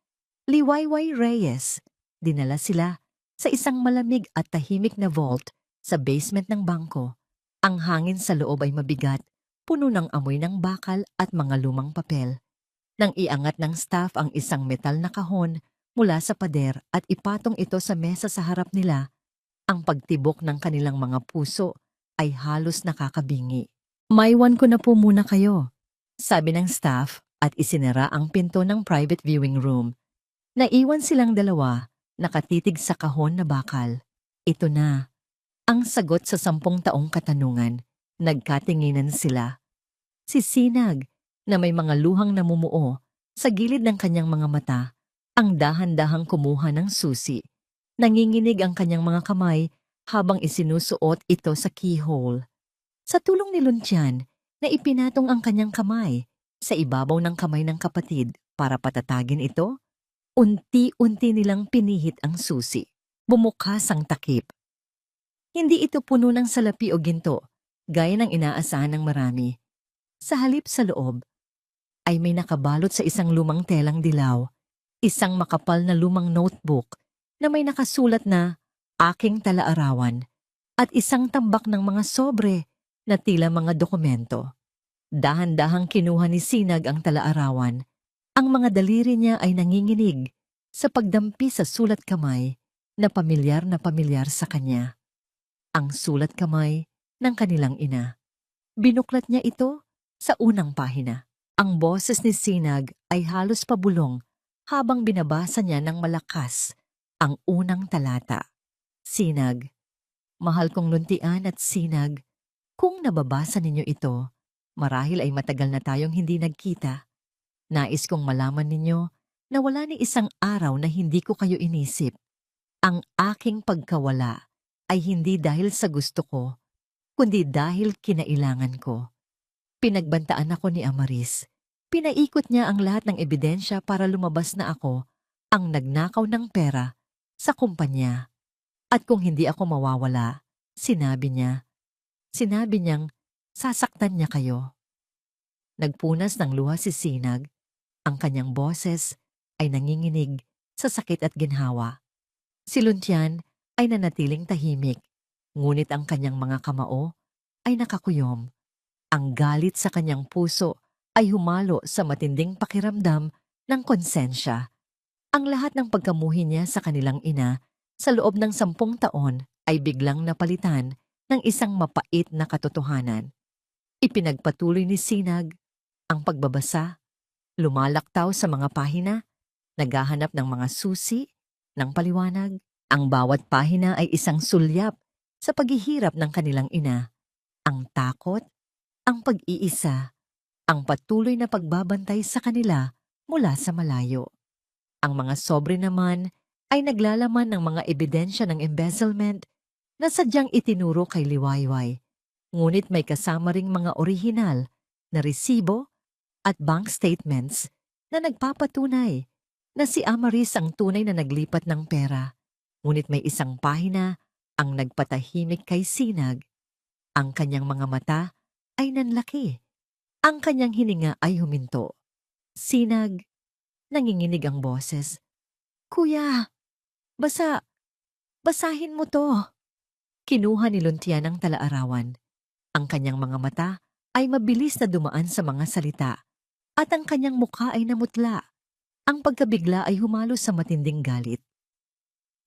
Liwayway Reyes. Dinala sila sa isang malamig at tahimik na vault sa basement ng bangko. Ang hangin sa loob ay mabigat, puno ng amoy ng bakal at mga lumang papel. Nang iangat ng staff ang isang metal na kahon mula sa pader at ipatong ito sa mesa sa harap nila, ang pagtibok ng kanilang mga puso ay halos nakakabingi. Maiwan ko na po muna kayo, sabi ng staff at isinara ang pinto ng private viewing room. Naiwan silang dalawa, nakatitig sa kahon na bakal. Ito na, Ang sagot sa 10 taong katanungan, nagkatinginan sila. Si Sinag, na may mga luhang namumuo sa gilid ng kanyang mga mata, ang dahan-dahang kumuha ng susi. Nanginginig ang kanyang mga kamay habang isinusuot ito sa keyhole. Sa tulong ni Luntian, na ipinatong ang kanyang kamay sa ibabaw ng kamay ng kapatid para patatagin ito, unti-unti nilang pinihit ang susi. Bumukas ang takip. Hindi ito puno ng salapi o ginto, gaya ng inaasahan ng marami. Sa halip sa loob, ay may nakabalot sa isang lumang telang dilaw, isang makapal na lumang notebook na may nakasulat na "Aking Talaarawan" at isang tambak ng mga sobre na tila mga dokumento. Dahan-dahang kinuha ni Sinag ang talaarawan. Ang mga daliri niya ay nanginginig sa pagdampi sa sulat kamay na pamilyar sa kanya. Ang sulat kamay ng kanilang ina. Binuklat niya ito sa unang pahina. Ang boses ni Sinag ay halos pabulong habang binabasa niya ng malakas ang unang talata. Sinag, mahal kong Luntian at Sinag, kung nababasa ninyo ito, marahil ay matagal na tayong hindi nagkita. Nais kong malaman ninyo na wala ni isang araw na hindi ko kayo inisip. Ang aking pagkawala ay hindi dahil sa gusto ko, kundi dahil kinailangan ko. Pinagbantaan ako ni Amaris. Pinaikot niya ang lahat ng ebidensya para lumabas na ako ang nagnakaw ng pera sa kumpanya. At kung hindi ako mawawala, sinabi niyang sasaktan niya kayo. Nagpunas ng luha si Sinag. Ang kanyang boses ay nanginginig sa sakit at ginhawa. Si Luntian ay nanatiling tahimik, ngunit ang kanyang mga kamao ay nakakuyom. Ang galit sa kanyang puso ay humalo sa matinding pakiramdam ng konsensya. Ang lahat ng pagkamuhi niya sa kanilang ina sa loob ng 10 taon ay biglang napalitan ng isang mapait na katotohanan. Ipinagpatuloy ni Sinag ang pagbabasa, lumalaktaw sa mga pahina, naghahanap ng mga susi, ng paliwanag. Ang bawat pahina ay isang sulyap sa paghihirap ng kanilang ina. Ang takot, ang pag-iisa, ang patuloy na pagbabantay sa kanila mula sa malayo. Ang mga sobre naman ay naglalaman ng mga ebidensya ng embezzlement na sadyang itinuro kay Liwayway, ngunit may kasama ring mga orihinal na resibo at bank statements na nagpapatunay na si Amaris ang tunay na naglipat ng pera. Ngunit may isang pahina ang nagpatahimik kay Sinag. Ang kanyang mga mata ay nanlaki. Ang kanyang hininga ay huminto. Sinag, nanginginig ang boses. Kuya, basahin mo to. Kinuha ni Luntian ang talaarawan. Ang kanyang mga mata ay mabilis na dumaan sa mga salita at ang kanyang mukha ay namutla. Ang pagkabigla ay humalo sa matinding galit.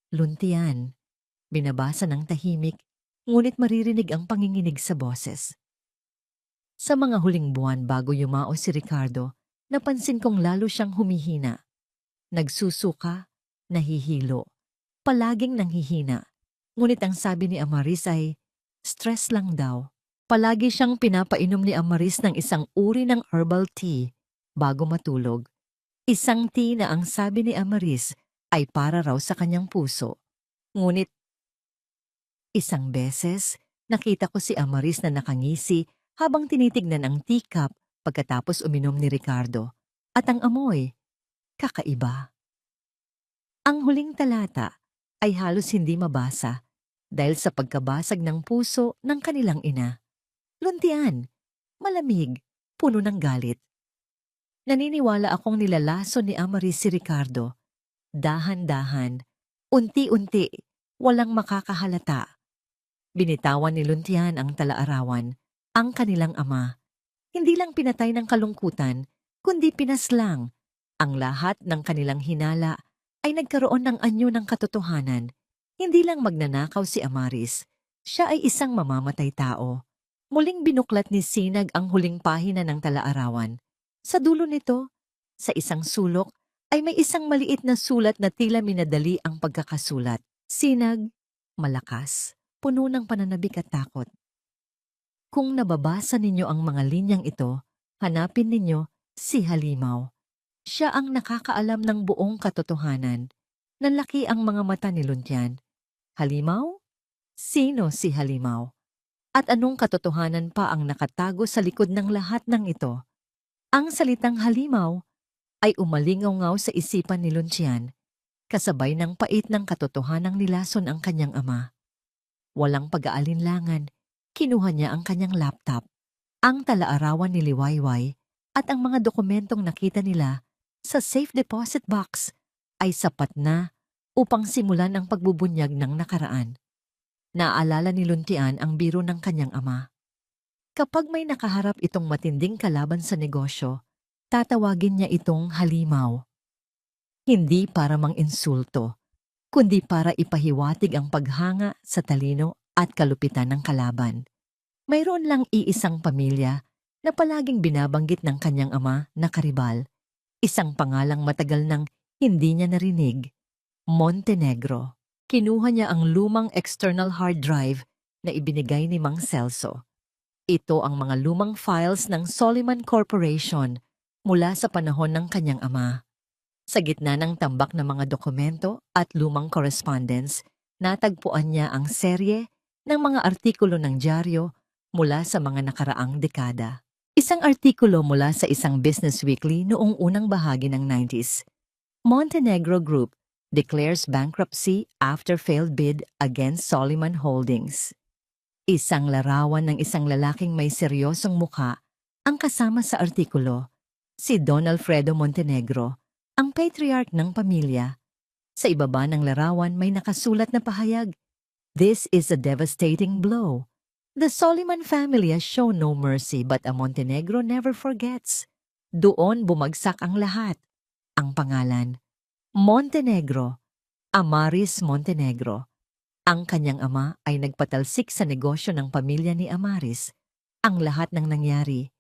Luntian, binabasa ng tahimik, ngunit maririnig ang panginginig sa boses. Sa mga huling buwan bago yumao si Ricardo, napansin kong lalo siyang humihina. Nagsusuka, nahihilo, palaging nanghihina. Ngunit ang sabi ni Amaris ay, stress lang daw. Palagi siyang pinapainom ni Amaris ng isang uri ng herbal tea bago matulog. Isang tea na ang sabi ni Amaris ay para raw sa kanyang puso. Ngunit isang beses, nakita ko si Amaris na nakangisi habang tinitignan ang teacup pagkatapos uminom ni Ricardo. At ang amoy, kakaiba. Ang huling talata ay halos hindi mabasa dahil sa pagkabasag ng puso ng kanilang ina. Luntian, malamig, puno ng galit. Naniniwala akong nilalaso ni Amaris si Ricardo. Dahan-dahan, unti-unti, walang makakahalata. Binitawan ni Luntian ang talaarawan, ang kanilang ama. Hindi lang pinatay ng kalungkutan, kundi pinaslang. Ang lahat ng kanilang hinala ay nagkaroon ng anyo ng katotohanan. Hindi lang magnanakaw si Amaris, siya ay isang mamamatay tao. Muling binuklat ni Sinag ang huling pahina ng talaarawan. Sa dulo nito, sa isang sulok, ay may isang maliit na sulat na tila minadali ang pagkakasulat. Sinag, malakas. puno ng pananabik at takot. Kung nababasa ninyo ang mga linyang ito, hanapin ninyo si Halimaw. Siya ang nakakaalam ng buong katotohanan. Nanlaki ang mga mata ni Luntian. Halimaw? Sino si Halimaw? At anong katotohanan pa ang nakatago sa likod ng lahat ng ito? Ang salitang halimaw ay umalingaw-ngaw sa isipan ni Luntian, kasabay ng pait ng katotohanang nilason ang kanyang ama. Walang pag-aalinlangan, kinuha niya ang kanyang laptop, ang talaarawan ni Liwayway at ang mga dokumentong nakita nila sa safe deposit box ay sapat na upang simulan ang pagbubunyag ng nakaraan. Naaalala ni Luntian ang biro ng kanyang ama. Kapag may nakaharap itong matinding kalaban sa negosyo, tatawagin niya itong halimaw. Hindi para mang-insulto, kundi para ipahiwatig ang paghanga sa talino at kalupitan ng kalaban. Mayroon lang iisang pamilya na palaging binabanggit ng kanyang ama na karibal. Isang pangalang matagal nang hindi niya narinig, Montenegro. Kinuha niya ang lumang external hard drive na ibinigay ni Mang Celso. Ito ang mga lumang files ng Soliman Corporation mula sa panahon ng kanyang ama. Sa gitna ng tambak ng mga dokumento at lumang correspondence, natagpuan niya ang serye ng mga artikulo ng dyaryo mula sa mga nakaraang dekada. Isang artikulo mula sa isang business weekly noong unang bahagi ng 90s. Montenegro Group declares bankruptcy after failed bid against Soliman Holdings. Isang larawan ng isang lalaking may seryosong mukha ang kasama sa artikulo, si Don Alfredo Montenegro, ang patriarch ng pamilya. Sa ibaba ng larawan may nakasulat na pahayag, "This is a devastating blow. The Soliman family has shown no mercy but a Montenegro never forgets." Doon bumagsak ang lahat. Ang pangalan, Montenegro, Amaris Montenegro. Ang kanyang ama ay nagpatalsik sa negosyo ng pamilya ni Amaris. Ang lahat ng nangyari,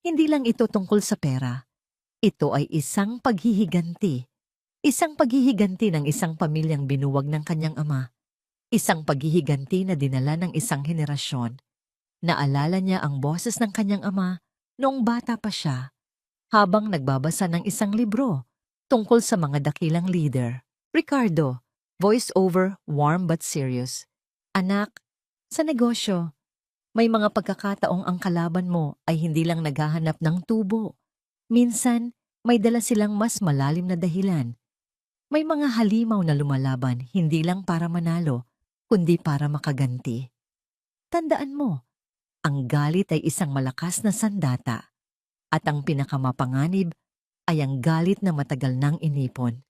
hindi lang ito tungkol sa pera. Ito ay isang paghihiganti. Isang paghihiganti ng isang pamilyang binuwag ng kanyang ama. Isang paghihiganti na dinala ng isang henerasyon. Naalala niya ang boses ng kanyang ama noong bata pa siya, habang nagbabasa ng isang libro tungkol sa mga dakilang leader. Ricardo, voice over, warm but serious. Anak, sa negosyo, may mga pagkakataong ang kalaban mo ay hindi lang naghahanap ng tubo. Minsan, may dala silang mas malalim na dahilan. May mga halimaw na lumalaban hindi lang para manalo, kundi para makaganti. Tandaan mo, ang galit ay isang malakas na sandata, at ang pinakamapanganib ay ang galit na matagal nang inipon.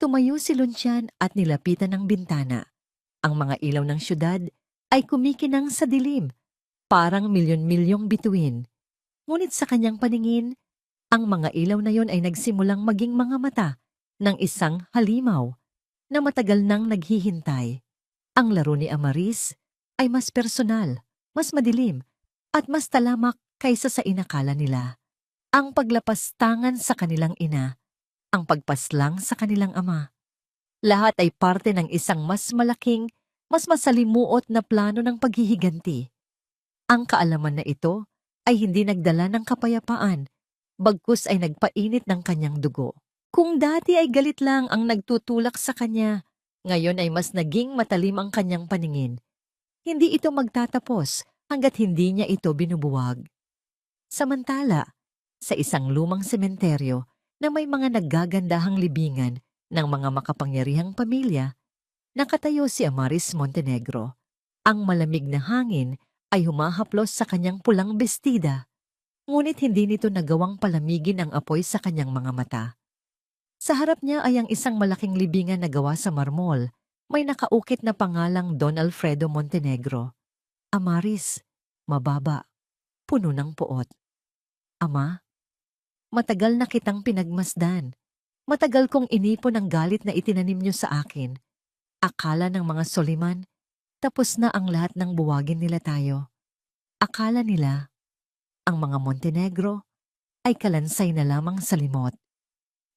Tumayo si Luntian at nilapitan ng bintana. Ang mga ilaw ng syudad ay kumikinang sa dilim, parang milyon-milyong bituin. Ngunit sa kanyang paningin, ang mga ilaw na yon ay nagsimulang maging mga mata ng isang halimaw na matagal nang naghihintay. Ang laro ni Amaris ay mas personal, mas madilim, at mas talamak kaysa sa inakala nila. Ang paglapastangan sa kanilang ina, ang pagpaslang sa kanilang ama. Lahat ay parte ng isang mas malaking, mas masalimuot na plano ng paghihiganti. Ang kaalaman na ito ay hindi nagdala ng kapayapaan, bagkus ay nagpainit ng kanyang dugo. Kung dati ay galit lang ang nagtutulak sa kanya, ngayon ay mas naging matalim ang kanyang paningin. Hindi ito magtatapos hanggat hindi niya ito binubuwag. Samantala, sa isang lumang sementeryo na may mga naggagandahang libingan ng mga makapangyarihang pamilya, nakatayo si Amaris Montenegro. Ang malamig na hangin ay humahaplos sa kanyang pulang bestida, ngunit hindi nito nagawang palamigin ang apoy sa kanyang mga mata. Sa harap niya ay ang isang malaking libingan na gawa sa marmol, may nakaukit na pangalang Don Alfredo Montenegro. Amaris, mababa, puno ng puot. Ama, matagal na kitang pinagmasdan. Matagal kong inipon ang galit na itinanim niyo sa akin. Akala ng mga Soliman, tapos na ang lahat ng buwagin nila tayo. Akala nila, ang mga Montenegro ay kalansay na lamang sa limot.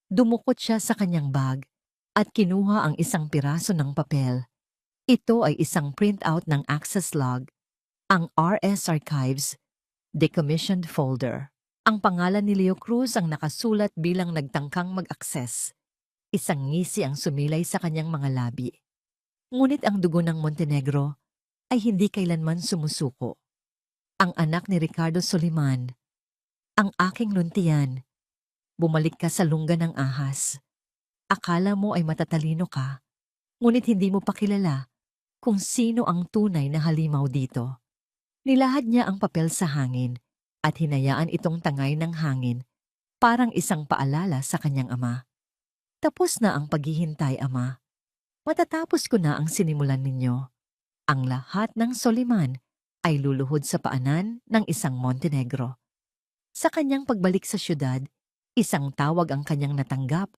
Dumukot siya sa kanyang bag at kinuha ang isang piraso ng papel. Ito ay isang printout ng access log, ang RS Archives Decommissioned Folder. Ang pangalan ni Leo Cruz ang nakasulat bilang nagtangkang mag-access. Isang ngisi ang sumilay sa kanyang mga labi. Ngunit ang dugo ng Montenegro ay hindi kailanman sumusuko. Ang anak ni Ricardo Soliman, ang aking luntian, bumalik ka sa lungga ng ahas. Akala mo ay matatalino ka, ngunit hindi mo pa kilala kung sino ang tunay na halimaw dito. Nilahad niya ang papel sa hangin at hinayaan itong tangay ng hangin, parang isang paalala sa kanyang ama. Tapos na ang paghihintay, ama. Matatapos ko na ang sinimulan ninyo. Ang lahat ng Soliman ay luluhod sa paanan ng isang Montenegro. Sa kanyang pagbalik sa syudad, isang tawag ang kanyang natanggap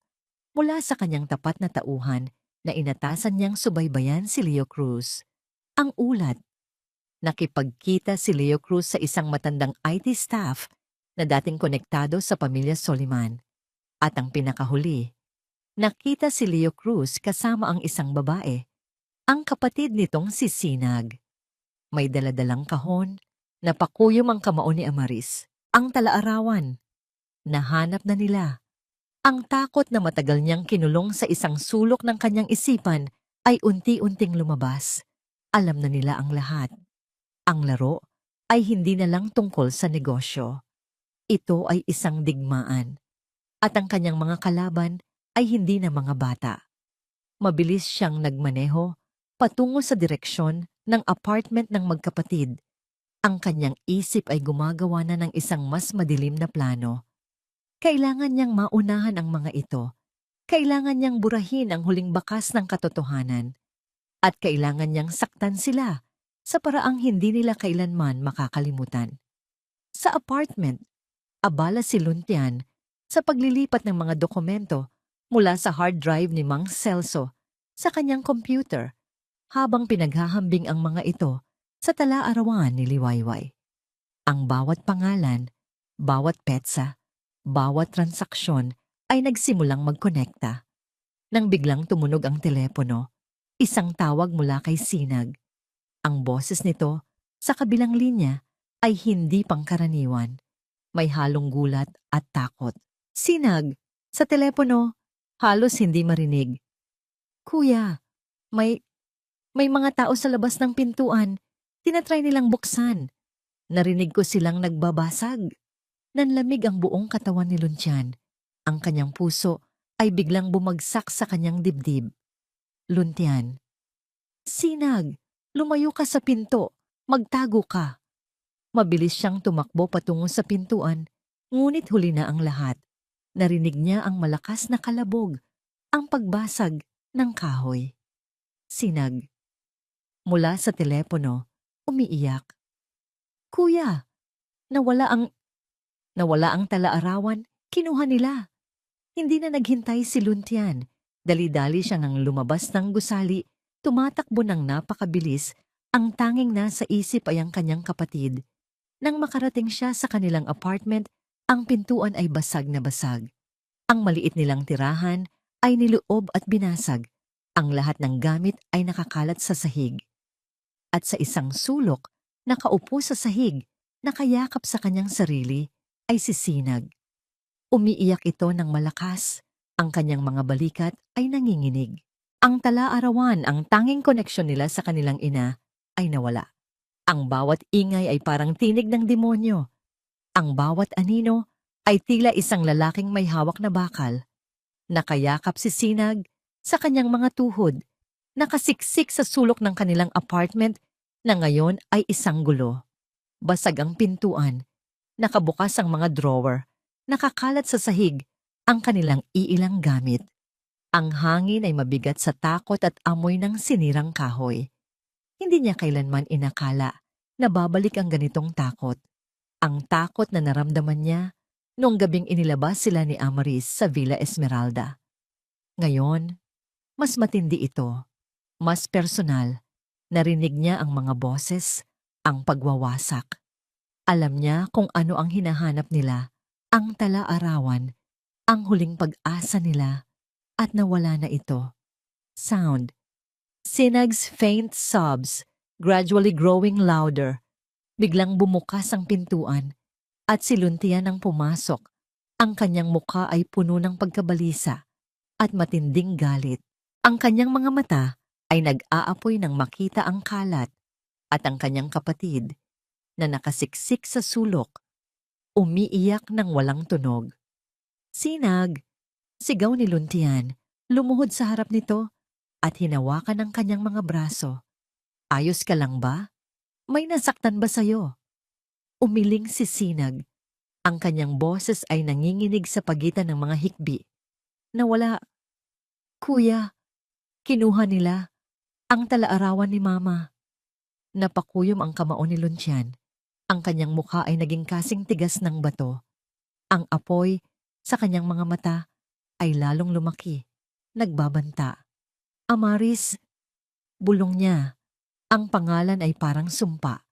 mula sa kanyang tapat na tauhan na inatasan niyang subaybayan si Leo Cruz. Ang ulat, nakipagkita si Leo Cruz sa isang matandang IT staff na dating konektado sa pamilya Soliman. At ang pinakahuli, nakita si Leo Cruz kasama ang isang babae, ang kapatid nitong si Sinag. May daladalang kahon, napakuyom ang kamao ni Amaris, ang talaarawan. Nahanap na nila. Ang takot na matagal niyang kinulong sa isang sulok ng kanyang isipan ay unti-unting lumabas. Alam na nila ang lahat. Ang laro ay hindi na lang tungkol sa negosyo. Ito ay isang digmaan. At ang kanyang mga kalaban ay hindi na mga bata. Mabilis siyang nagmaneho patungo sa direksyon ng apartment ng magkapatid. Ang kanyang isip ay gumagawa na ng isang mas madilim na plano. Kailangan niyang maunahan ang mga ito. Kailangan niyang burahin ang huling bakas ng katotohanan. At kailangan niyang saktan sila sa paraang hindi nila kailanman makakalimutan. Sa apartment, abala si Luntian sa paglilipat ng mga dokumento mula sa hard drive ni Mang Celso sa kanyang computer habang pinaghahambing ang mga ito sa tala-arawan ni Liwayway. Ang bawat pangalan, bawat petsa, bawat transaksyon ay nagsimulang magkonekta. Nang biglang tumunog ang telepono, isang tawag mula kay Sinag. Ang boses nito sa kabilang linya ay hindi pangkaraniwan. May halong gulat at takot. Sinag, sa telepono, halos hindi marinig. Kuya, may mga tao sa labas ng pintuan. Tinatry nilang buksan. Narinig ko silang nagbabasag. Nanlamig ang buong katawan ni Luntian. Ang kanyang puso ay biglang bumagsak sa kanyang dibdib. Luntian. Sinag, lumayo ka sa pinto. Magtago ka. Mabilis siyang tumakbo patungo sa pintuan, ngunit huli na ang lahat. Narinig niya ang malakas na kalabog, ang pagbasag ng kahoy. Sinag. Mula sa telepono, umiiyak. Kuya, nawala ang tala-arawan, kinuha nila. Hindi na naghintay si Luntian. Dali-dali siyang ang lumabas ng gusali, tumatakbo ng napakabilis, ang tanging nasa isip ay ang kanyang kapatid. Nang makarating siya sa kanilang apartment, ang pintuan ay basag na basag. Ang maliit nilang tirahan ay niloob at binasag. Ang lahat ng gamit ay nakakalat sa sahig. At sa isang sulok, nakaupo sa sahig, nakayakap sa kanyang sarili, ay si Sinag. Umiiyak ito ng malakas. Ang kanyang mga balikat ay nanginginig. Ang tala-arawan, ang tanging koneksyon nila sa kanilang ina, ay nawala. Ang bawat ingay ay parang tinig ng demonyo. Ang bawat anino ay tila isang lalaking may hawak na bakal. Nakayakap si Sinag sa kanyang mga tuhod, nakasiksik sa sulok ng kanilang apartment na ngayon ay isang gulo. Basag ang pintuan, nakabukas ang mga drawer, nakakalat sa sahig ang kanilang iilang gamit. Ang hangin ay mabigat sa takot at amoy ng sinirang kahoy. Hindi niya kailanman inakala na babalik ang ganitong takot. Ang takot na naramdaman niya noong gabing inilabas sila ni Amaris sa Villa Esmeralda. Ngayon, mas matindi ito, mas personal. Narinig niya ang mga boses, ang pagwawasak. Alam niya kung ano ang hinahanap nila, ang tala-arawan, ang huling pag-asa nila, at nawala na ito. Sound. Sinag's faint sobs, gradually growing louder. Biglang bumukas ang pintuan at si Luntian ang pumasok. Ang kanyang muka ay puno ng pagkabalisa at matinding galit. Ang kanyang mga mata ay nag-aapoy nang makita ang kalat at ang kanyang kapatid na nakasiksik sa sulok, umiiyak ng walang tunog. Sinag! Sigaw ni Luntian, lumuhod sa harap nito at hinawakan ang kanyang mga braso. Ayos ka lang ba? May nasaktan ba sa'yo? Umiling si Sinag. Ang kanyang boses ay nanginginig sa pagitan ng mga hikbi. Nawala. Kuya, kinuha nila ang talaarawan ni Mama. Napakuyom ang kamao ni Luntian. Ang kanyang mukha ay naging kasing tigas ng bato. Ang apoy sa kanyang mga mata ay lalong lumaki, nagbabanta. Amaris, bulong niya. Ang pangalan ay parang sumpa.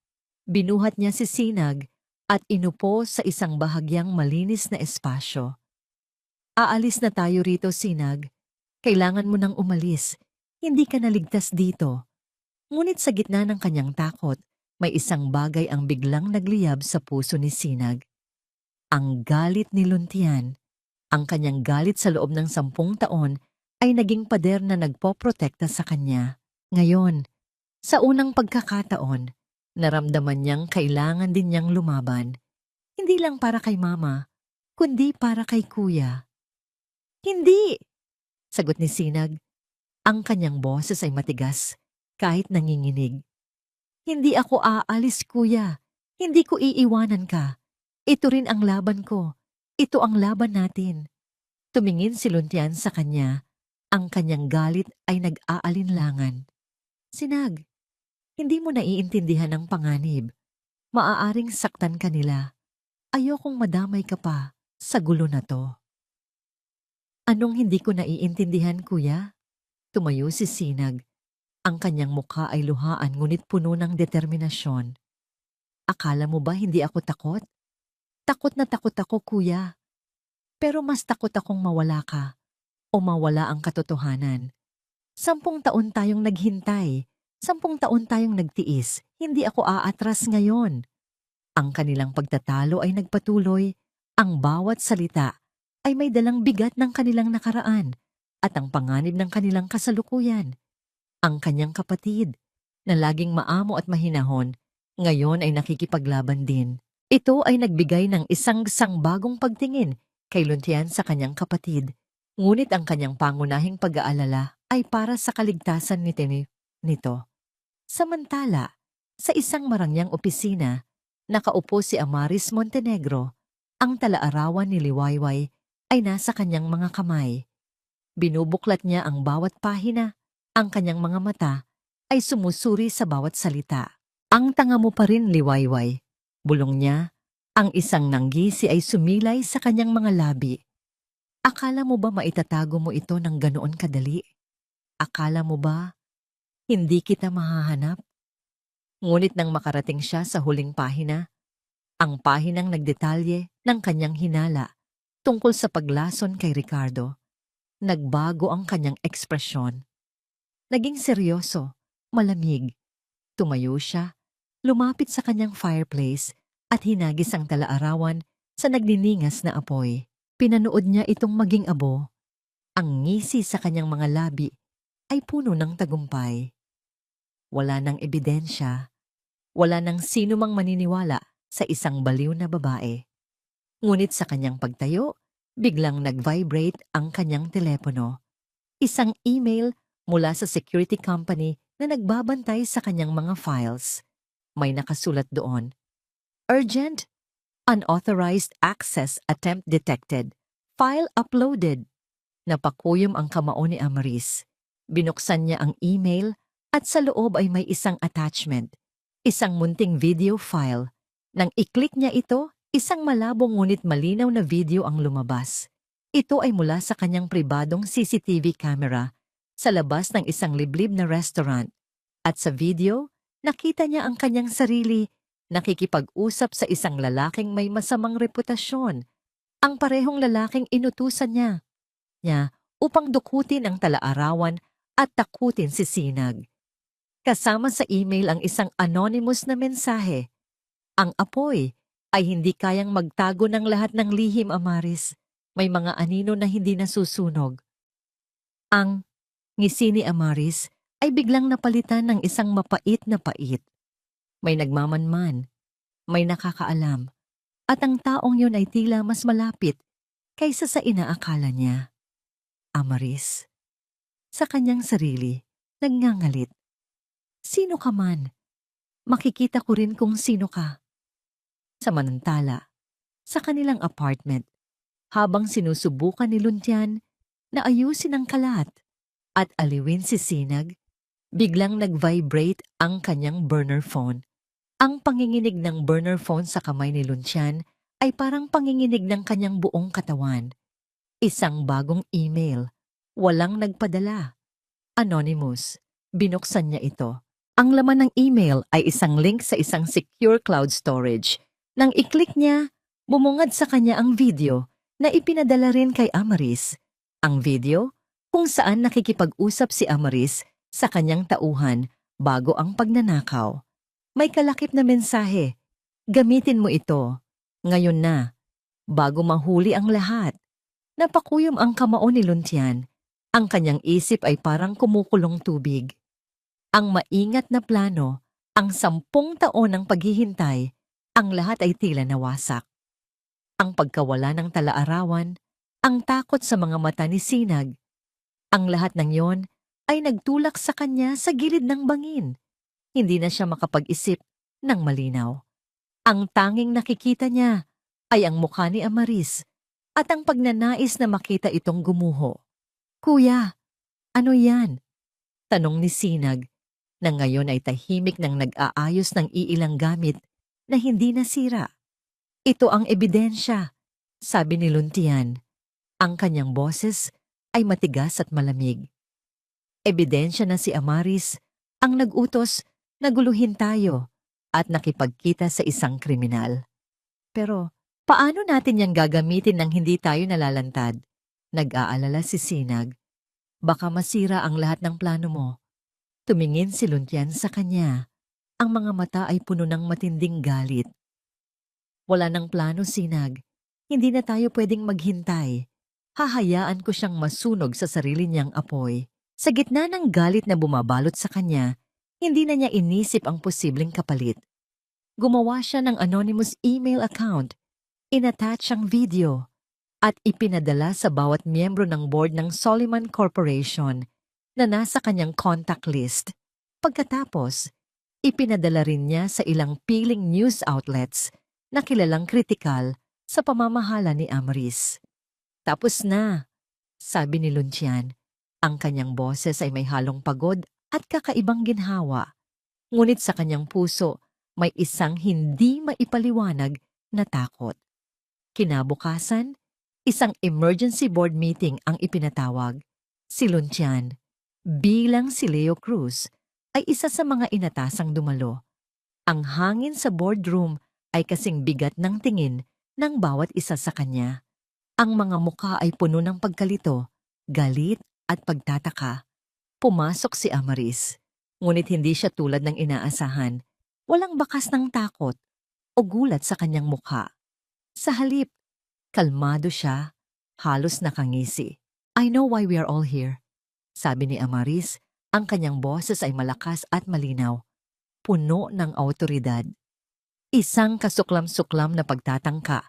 Binuhat niya si Sinag at inupo sa isang bahagyang malinis na espasyo. Aalis na tayo rito, Sinag. Kailangan mo nang umalis. Hindi ka naligtas dito. Ngunit sa gitna ng kanyang takot, may isang bagay ang biglang nagliyab sa puso ni Sinag. Ang galit ni Luntian. Ang kanyang galit sa loob ng 10 taon ay naging pader na nagpoprotekta sa kanya. Ngayon, sa unang pagkakataon, naramdaman niyang kailangan din niyang lumaban. Hindi lang para kay Mama, kundi para kay Kuya. Hindi! Sagot ni Sinag. Ang kanyang boses ay matigas, kahit nanginginig. Hindi ako aalis, Kuya. Hindi ko iiwanan ka. Ito rin ang laban ko. Ito ang laban natin. Tumingin si Luntian sa kanya. Ang kanyang galit ay nag-aalinlangan. Sinag, hindi mo naiintindihan ang panganib. Maaaring saktan ka nila. Ayokong madamay ka pa sa gulo na to. Anong hindi ko naiintindihan, Kuya? Tumayo si Sinag. Ang kanyang mukha ay luhaan ngunit puno ng determinasyon. Akala mo ba hindi ako takot? Takot na takot ako, Kuya. Pero mas takot akong mawala ka o mawala ang katotohanan. 10 taon tayong naghintay. 10 taon tayong nagtiis. Hindi ako aatras ngayon. Ang kanilang pagtatalo ay nagpatuloy. Ang bawat salita ay may dalang bigat ng kanilang nakaraan at ang panganib ng kanilang kasalukuyan. Ang kanyang kapatid, na laging maamo at mahinahon, ngayon ay nakikipaglaban din. Ito ay nagbigay ng isang bagong pagtingin kay Luntian sa kanyang kapatid. Ngunit ang kanyang pangunahing pag-aalala ay para sa kaligtasan nito. Samantala, sa isang marangyang opisina, nakaupo si Amaris Montenegro. Ang talaarawan ni Liwayway ay nasa kanyang mga kamay. Binubuklat niya ang bawat pahina. Ang kanyang mga mata ay sumusuri sa bawat salita. Ang tanga mo pa rin, Liwayway. Bulong niya. Ang isang nanggisi ay sumilay sa kanyang mga labi. Akala mo ba maitatago mo ito ng ganoon kadali? Akala mo ba hindi kita mahahanap? Ngunit nang makarating siya sa huling pahina, ang pahinang nagdetalye ng kanyang hinala tungkol sa paglason kay Ricardo, nagbago ang kanyang ekspresyon. Naging seryoso, malamig. Tumayo siya, lumapit sa kanyang fireplace at hinagis ang talaarawan sa nagniningas na apoy. Pinanood niya itong maging abo. Ang ngisi sa kanyang mga labi ay puno ng tagumpay. Wala nang ebidensya. Wala nang sino mang maniniwala sa isang baliw na babae. Ngunit sa kanyang pagtayo, biglang nag-vibrate ang kanyang telepono. Isang email mula sa security company na nagbabantay sa kanyang mga files. May nakasulat doon, "Urgent, unauthorized access attempt detected. File uploaded." Napakuyom ang kamao ni Amaris. Binuksan niya ang email at sa loob ay may isang attachment, isang munting video file. Nang i-click niya ito, isang malabong ngunit malinaw na video ang lumabas. Ito ay mula sa kanyang pribadong CCTV camera sa labas ng isang liblib na restaurant. At sa video, nakita niya ang kanyang sarili nakikipag-usap sa isang lalaking may masamang reputasyon. Ang parehong lalaking inutusan niya upang dukutin ang talaarawan at takutin si Sinag. Kasama sa email ang isang anonymous na mensahe. Ang apoy ay hindi kayang magtago ng lahat ng lihim, Amaris. May mga anino na hindi nasusunog. Ang ngisi ni Amaris ay biglang napalitan ng isang mapait na pait. May nagmamanman, may nakakaalam, at ang taong yun ay tila mas malapit kaysa sa inaakala niya. Amaris, sa kanyang sarili, nagngangalit. Sino ka man, makikita ko rin kung sino ka. Samantala, sa kanilang apartment, habang sinusubukan ni Luntian na ayusin ang kalat at aliwin si Sinag, biglang nag-vibrate ang kanyang burner phone. Ang panginginig ng burner phone sa kamay ni Luntian ay parang panginginig ng kanyang buong katawan. Isang bagong email, walang nagpadala. Anonymous, binuksan niya ito. Ang laman ng email ay isang link sa isang secure cloud storage. Nang i-click niya, bumungad sa kanya ang video na ipinadala rin kay Amaris. Ang video kung saan nakikipag-usap si Amaris sa kanyang tauhan bago ang pagnanakaw. May kalakip na mensahe, gamitin mo ito, ngayon na, bago mahuli ang lahat. Napakuyom ang kamao ni Luntian. Ang kanyang isip ay parang kumukulong tubig. Ang maingat na plano, ang 10 taon ng paghihintay, ang lahat ay tila nawasak. Ang pagkawala ng talaarawan, ang takot sa mga mata ni Sinag, ang lahat ng yon ay nagtulak sa kanya sa gilid ng bangin. Hindi na siya makapag-isip ng malinaw. Ang tanging nakikita niya ay ang mukha ni Amaris at ang pagnanais na makita itong gumuho. Kuya, ano yan? Tanong ni Sinag na ngayon ay tahimik nang nag-aayos ng iilang gamit na hindi nasira. Ito ang ebidensya, sabi ni Luntian. Ang kanyang boses ay matigas at malamig. Ebidensya na si Amaris ang nag-utos na guluhin tayo at nakipagkita sa isang kriminal. Pero paano natin yang gagamitin nang hindi tayo nalalantad? Nag-aalala si Sinag. Baka masira ang lahat ng plano mo. Tumingin si Luntian sa kanya. Ang mga mata ay puno ng matinding galit. Wala ng plano, Sinag. Hindi na tayo pwedeng maghintay. Hahayaan ko siyang masunog sa sarili niyang apoy. Sa gitna ng galit na bumabalot sa kanya, hindi na niya inisip ang posibleng kapalit. Gumawa siya ng anonymous email account, inattach ang video, at ipinadala sa bawat miyembro ng board ng Soliman Corporation na nasa kanyang contact list. Pagkatapos, ipinadala rin niya sa ilang piling news outlets na kilalang kritikal sa pamamahala ni Amaris. Tapos na, sabi ni Luntian. Ang kanyang boses ay may halong pagod at kakaibang ginhawa. Ngunit sa kanyang puso, may isang hindi maipaliwanag na takot. Kinabukasan, isang emergency board meeting ang ipinatawag. Si Luntian, bilang si Leo Cruz, ay isa sa mga inatasang dumalo. Ang hangin sa boardroom ay kasing bigat ng tingin ng bawat isa sa kanya. Ang mga mukha ay puno ng pagkalito, galit at pagtataka. Pumasok si Amaris, ngunit hindi siya tulad ng inaasahan. Walang bakas ng takot o gulat sa kanyang mukha. Sa halip, kalmado siya, halos nakangisi. I know why we are all here, sabi ni Amaris. Ang kanyang boses ay malakas at malinaw, puno ng awtoridad. Isang kasuklam-suklam na pagtatangka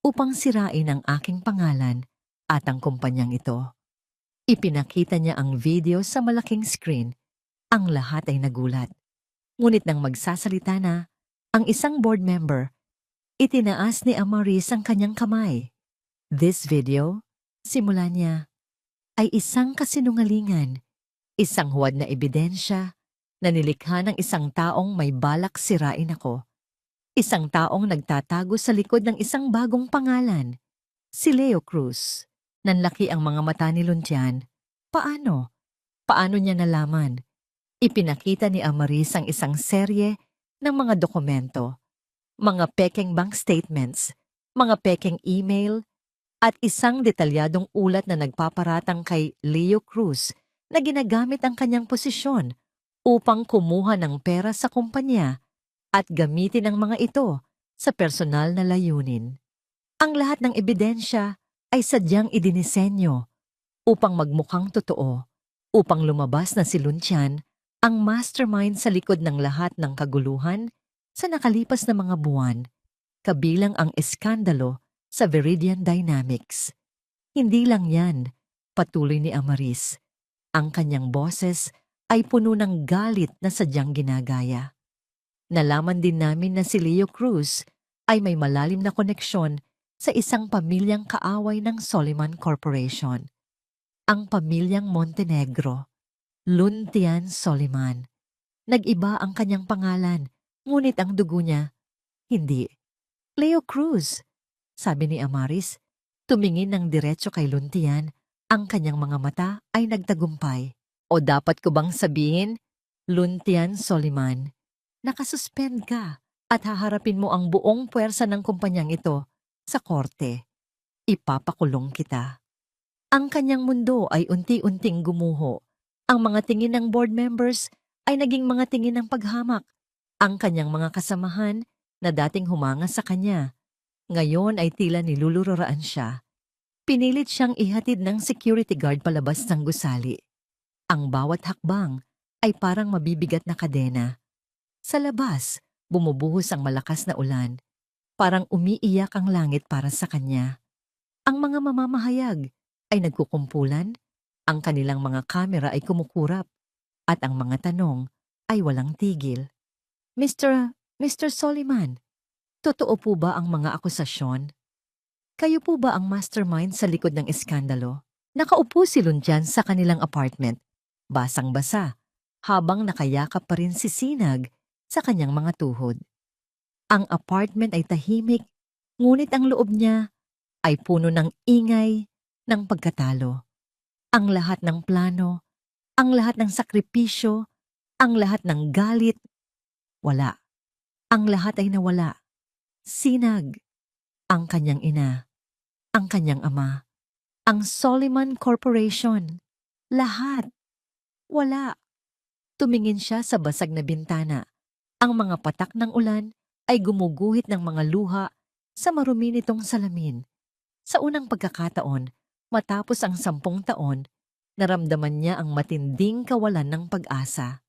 upang sirain ang aking pangalan at ang kumpanyang ito. Ipinakita niya ang video sa malaking screen. Ang lahat ay nagulat. Ngunit nang magsasalita na, ang isang board member, itinaas ni Amaris ang kanyang kamay. This video, simula niya, ay isang kasinungalingan, isang huwad na ebidensya na nilikha ng isang taong may balak sirain ako. Isang taong nagtatago sa likod ng isang bagong pangalan, si Leo Cruz. Nanlaki ang mga mata ni Luntian. Paano? Paano niya nalaman? Ipinakita ni Amaris ang isang serye ng mga dokumento, mga pekeng bank statements, mga pekeng email, at isang detalyadong ulat na nagpaparatang kay Leo Cruz na ginagamit ang kanyang posisyon upang kumuha ng pera sa kumpanya at gamitin ang mga ito sa personal na layunin. Ang lahat ng ebidensya ay sadyang idinisenyo upang magmukhang totoo, upang lumabas na si Luntian ang mastermind sa likod ng lahat ng kaguluhan sa nakalipas na mga buwan, kabilang ang eskandalo sa Viridian Dynamics. Hindi lang yan, patuloy ni Amaris. Ang kanyang boses ay puno ng galit na sadyang ginagaya. Nalaman din namin na si Leo Cruz ay may malalim na koneksyon sa isang pamilyang kaaway ng Soliman Corporation. Ang pamilyang Montenegro, Luntian Soliman. Nag-iba ang kanyang pangalan, ngunit ang dugo niya, hindi. Leo Cruz, sabi ni Amaris, tumingin ng diretso kay Luntian, ang kanyang mga mata ay nagtagumpay. O dapat ko bang sabihin, Luntian Soliman, nakasuspend ka at haharapin mo ang buong puwersa ng kumpanyang ito sa korte. Ipapakulong kita. Ang kanyang mundo ay unti-unting gumuho. Ang mga tingin ng board members ay naging mga tingin ng paghamak. Ang kanyang mga kasamahan na dating humanga sa kanya, ngayon ay tila nilulururaan siya. Pinilit siyang ihatid ng security guard palabas ng gusali. Ang bawat hakbang ay parang mabibigat na kadena. Sa labas, bumubuhos ang malakas na ulan. Parang umiiyak ang langit para sa kanya. Ang mga mamamahayag ay nagkukumpulan, ang kanilang mga kamera ay kumukurap, at ang mga tanong ay walang tigil. Mr. Soliman, totoo po ba ang mga akusasyon? Kayo po ba ang mastermind sa likod ng eskandalo? Nakaupo si Luntian sa kanilang apartment, basang-basa, habang nakayakap pa rin si Sinag sa kanyang mga tuhod. Ang apartment ay tahimik, ngunit ang loob niya ay puno ng ingay ng pagkatalo. Ang lahat ng plano, ang lahat ng sakripisyo, ang lahat ng galit, wala. Ang lahat ay nawala. Sinag, ang kanyang ina, ang kanyang ama, ang Soliman Corporation, lahat, wala. Tumingin siya sa basag na bintana. Ang mga patak ng ulan ay gumuguhit ng mga luha sa marumi nitong salamin. Sa unang pagkakataon, matapos ang 10 taon, naramdaman niya ang matinding kawalan ng pag-asa.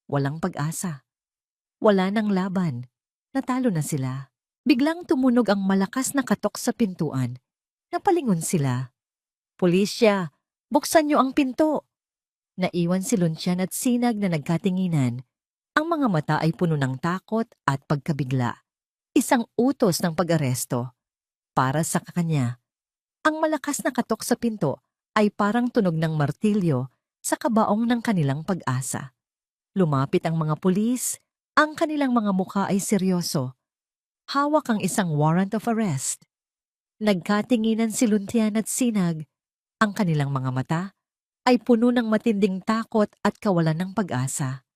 Walang pag-asa. Wala nang laban. Natalo na sila. Biglang tumunog ang malakas na katok sa pintuan. Napalingon sila. Pulisya, buksan niyo ang pinto. Naiwan si Luntian at Sinag na nagkatinginan. Ang mga mata ay puno ng takot at pagkabigla. Isang utos ng pag-aresto. Para sa kanya. Ang malakas na katok sa pinto ay parang tunog ng martilyo sa kabaong ng kanilang pag-asa. Lumapit ang mga pulis, ang kanilang mga mukha ay seryoso. Hawak ang isang warrant of arrest. Nagkatinginan si Luntian at Sinag. Ang kanilang mga mata ay puno ng matinding takot at kawalan ng pag-asa.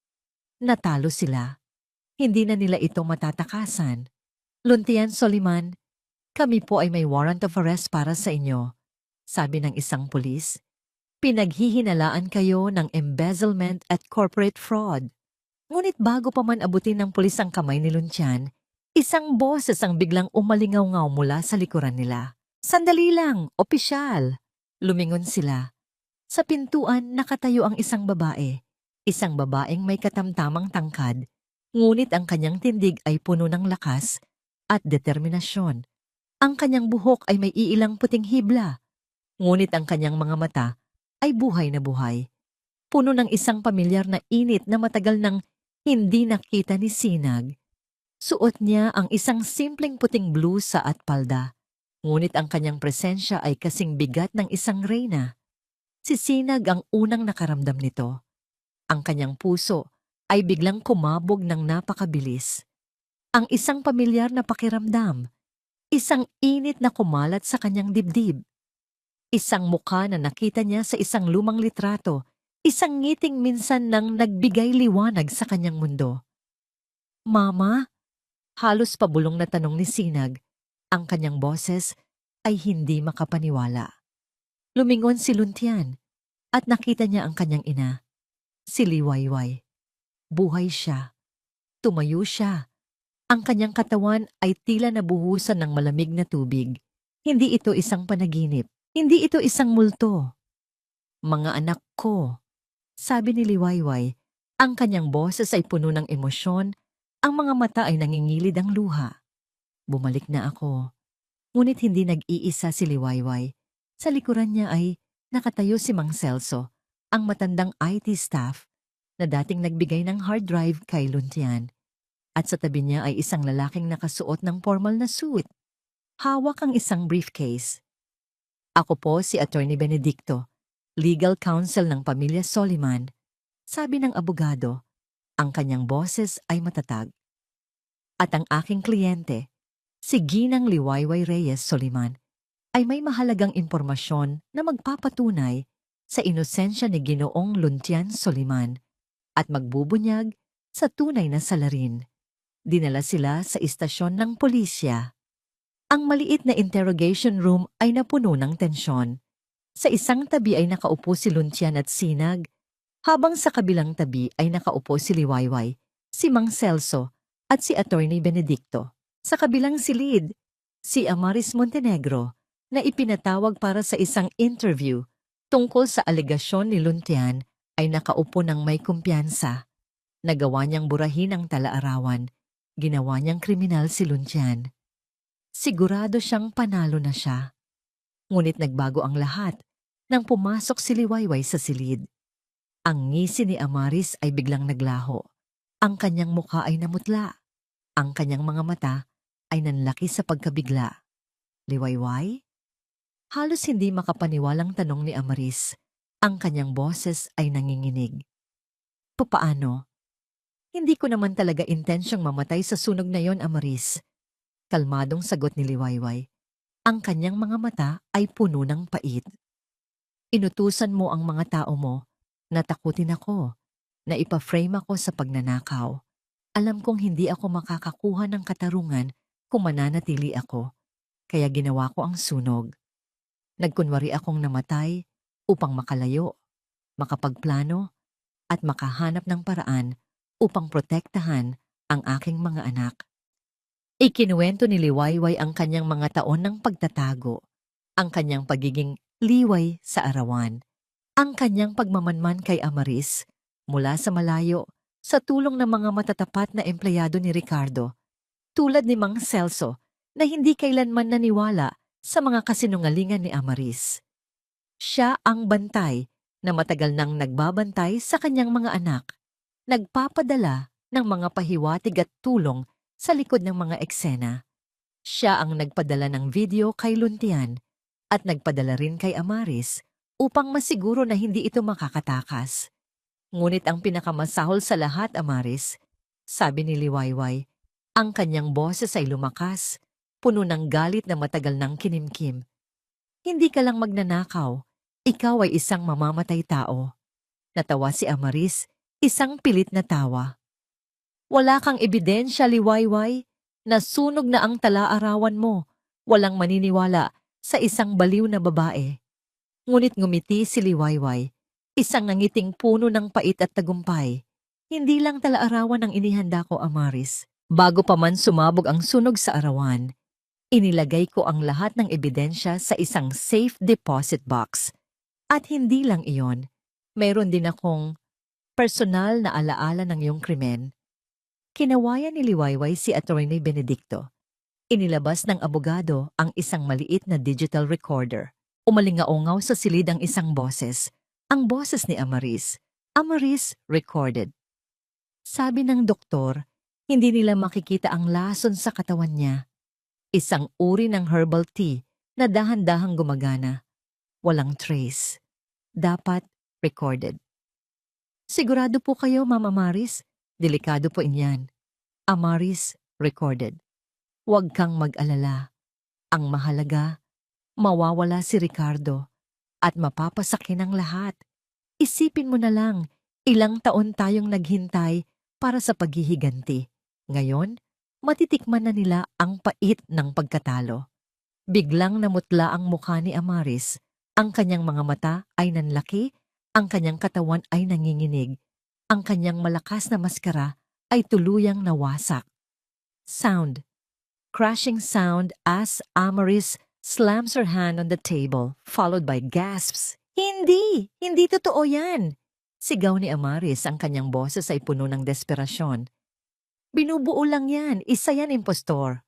Natalo sila. Hindi na nila ito matatakasan. Luntian Soliman, kami po ay may warrant of arrest para sa inyo, sabi ng isang pulis. Pinaghihinalaan kayo ng embezzlement at corporate fraud. Ngunit bago pa man abutin ng pulis ang kamay ni Luntian, isang boses ang biglang umalingaw-ngaw mula sa likuran nila. Sandali lang, opisyal! Lumingon sila. Sa pintuan nakatayo ang isang babae. Isang babaeng may katamtamang tangkad, ngunit ang kanyang tindig ay puno ng lakas at determinasyon. Ang kanyang buhok ay may iilang puting hibla, ngunit ang kanyang mga mata ay buhay na buhay. Puno ng isang pamilyar na init na matagal nang hindi nakita ni Sinag. Suot niya ang isang simpleng puting blusa at palda, ngunit ang kanyang presensya ay kasing bigat ng isang reyna. Si Sinag ang unang nakaramdam nito. Ang kanyang puso ay biglang kumabog ng napakabilis. Ang isang pamilyar na pakiramdam, isang init na kumalat sa kanyang dibdib. Isang mukha na nakita niya sa isang lumang litrato, isang ngiting minsan nang nagbigay liwanag sa kanyang mundo. Mama? Halos pabulong na tanong ni Sinag. Ang kanyang boses ay hindi makapaniwala. Lumingon si Luntian. at nakita niya ang kanyang ina, si Liwayway. Buhay siya. Tumayo siya. Ang kanyang katawan ay tila nabuhusan ng malamig na tubig. Hindi ito isang panaginip. Hindi ito isang multo. Mga anak ko, sabi ni Liwayway, ang kanyang boses ay puno ng emosyon, ang mga mata ay nangingilid ang luha. Bumalik na ako. Ngunit hindi nag-iisa si Liwayway. Sa likuran niya ay nakatayo si Mang Celso, ang matandang IT staff na dating nagbigay ng hard drive kay Luntian. At sa tabi niya ay isang lalaking nakasuot ng formal na suit. Hawak ang isang briefcase. Ako po si Attorney Benedicto, legal counsel ng pamilya Soliman. Sabi ng abogado, ang kanyang boses ay matatag. At ang aking kliyente, si Ginang Liwayway Reyes Soliman, ay may mahalagang impormasyon na magpapatunay sa inosensya ni Ginoong Luntian Soliman at magbubunyag sa tunay na salarin. Dinala sila sa istasyon ng pulisya. Ang maliit na interrogation room ay napuno ng tensyon. Sa isang tabi ay nakaupo si Luntian at Sinag, habang sa kabilang tabi ay nakaupo si Liwayway, si Mang Celso at si Attorney Benedicto. Sa kabilang silid, si Amaris Montenegro na ipinatawag para sa isang interview tungkol sa alegasyon ni Luntian ay nakaupo ng may kumpiyansa. Nagawa niyang burahin ang talaarawan. Ginawa niyang kriminal si Luntian. Sigurado siyang panalo na siya. Ngunit nagbago ang lahat nang pumasok si Liwayway sa silid. Ang ngisi ni Amaris ay biglang naglaho. Ang kanyang mukha ay namutla. Ang kanyang mga mata ay nanlaki sa pagkabigla. Liwayway? Halos hindi makapaniwalang tanong ni Amaris. Ang kanyang boses ay nanginginig. Papaano? Hindi ko naman talaga intensyong mamatay sa sunog na yon, Amaris. Kalmadong sagot ni Liwayway. Ang kanyang mga mata ay puno ng pait. Inutusan mo ang mga tao mo na takutin ako, na ipa-frame ako sa pagnanakaw. Alam kong hindi ako makakakuha ng katarungan kung mananatili ako, kaya ginawa ko ang sunog. Nagkunwari akong namatay upang makalayo, makapagplano, at makahanap ng paraan upang protektahan ang aking mga anak. Ikinuwento ni Liwayway ang kanyang mga taon ng pagtatago, ang kanyang pagiging liway sa arawan, ang kanyang pagmamanman kay Amaris mula sa malayo sa tulong ng mga matatapat na empleyado ni Ricardo, tulad ni Mang Celso na hindi kailanman naniwala sa mga kasinungalingan ni Amaris. Siya ang bantay na matagal nang nagbabantay sa kanyang mga anak, nagpapadala ng mga pahiwatig at tulong sa likod ng mga eksena. Siya ang nagpadala ng video kay Luntian at nagpadala rin kay Amaris upang masiguro na hindi ito makakatakas. Ngunit ang pinakamasahol sa lahat, Amaris, sabi ni Liwayway, ang kanyang boses ay lumakas, puno ng galit na matagal nang kinimkim. Hindi ka lang magnanakaw, ikaw ay isang mamamatay tao. Natawa si Amaris, isang pilit na tawa. Wala kang ebidensya, Liwayway. Nasunog na ang talaarawan mo. Walang maniniwala sa isang baliw na babae. Ngunit ngumiti si Liwayway, isang nangiting puno ng pait at tagumpay. Hindi lang talaarawan ang inihanda ko, Amaris. Bago pa man sumabog ang sunog sa arawan, inilagay ko ang lahat ng ebidensya sa isang safe deposit box. At hindi lang iyon, mayroon din akong personal na alaala ng iyong krimen. Kinawayan ni Liwayway si Attorney Benedicto. Inilabas ng abogado ang isang maliit na digital recorder. Umalingaungaw sa silid ang isang boses. Ang boses ni Amaris. Amaris recorded. Sabi ng doktor, hindi nila makikita ang lason sa katawan niya. Isang uri ng herbal tea na dahan-dahang gumagana. Walang trace. Dapat recorded. Sigurado po kayo, Ma'am Amaris? Delikado po inyan. Amaris recorded. Huwag kang mag-alala. Ang mahalaga, mawawala si Ricardo at mapapasakin ang lahat. Isipin mo na lang, ilang taon tayong naghintay para sa paghihiganti. Ngayon, matitikman na nila ang pait ng pagkatalo. Biglang namutla ang mukha ni Amaris. Ang kanyang mga mata ay nanlaki Ang kanyang katawan ay nanginginig. Ang kanyang malakas na maskara ay tuluyang nawasak. Sound. Crashing sound as Amaris slams her hand on the table, followed by gasps. Hindi! Hindi totoo yan! Sigaw ni Amaris, ang kanyang boses ay puno ng desperasyon. Binubuo lang yan, isa yan impostor.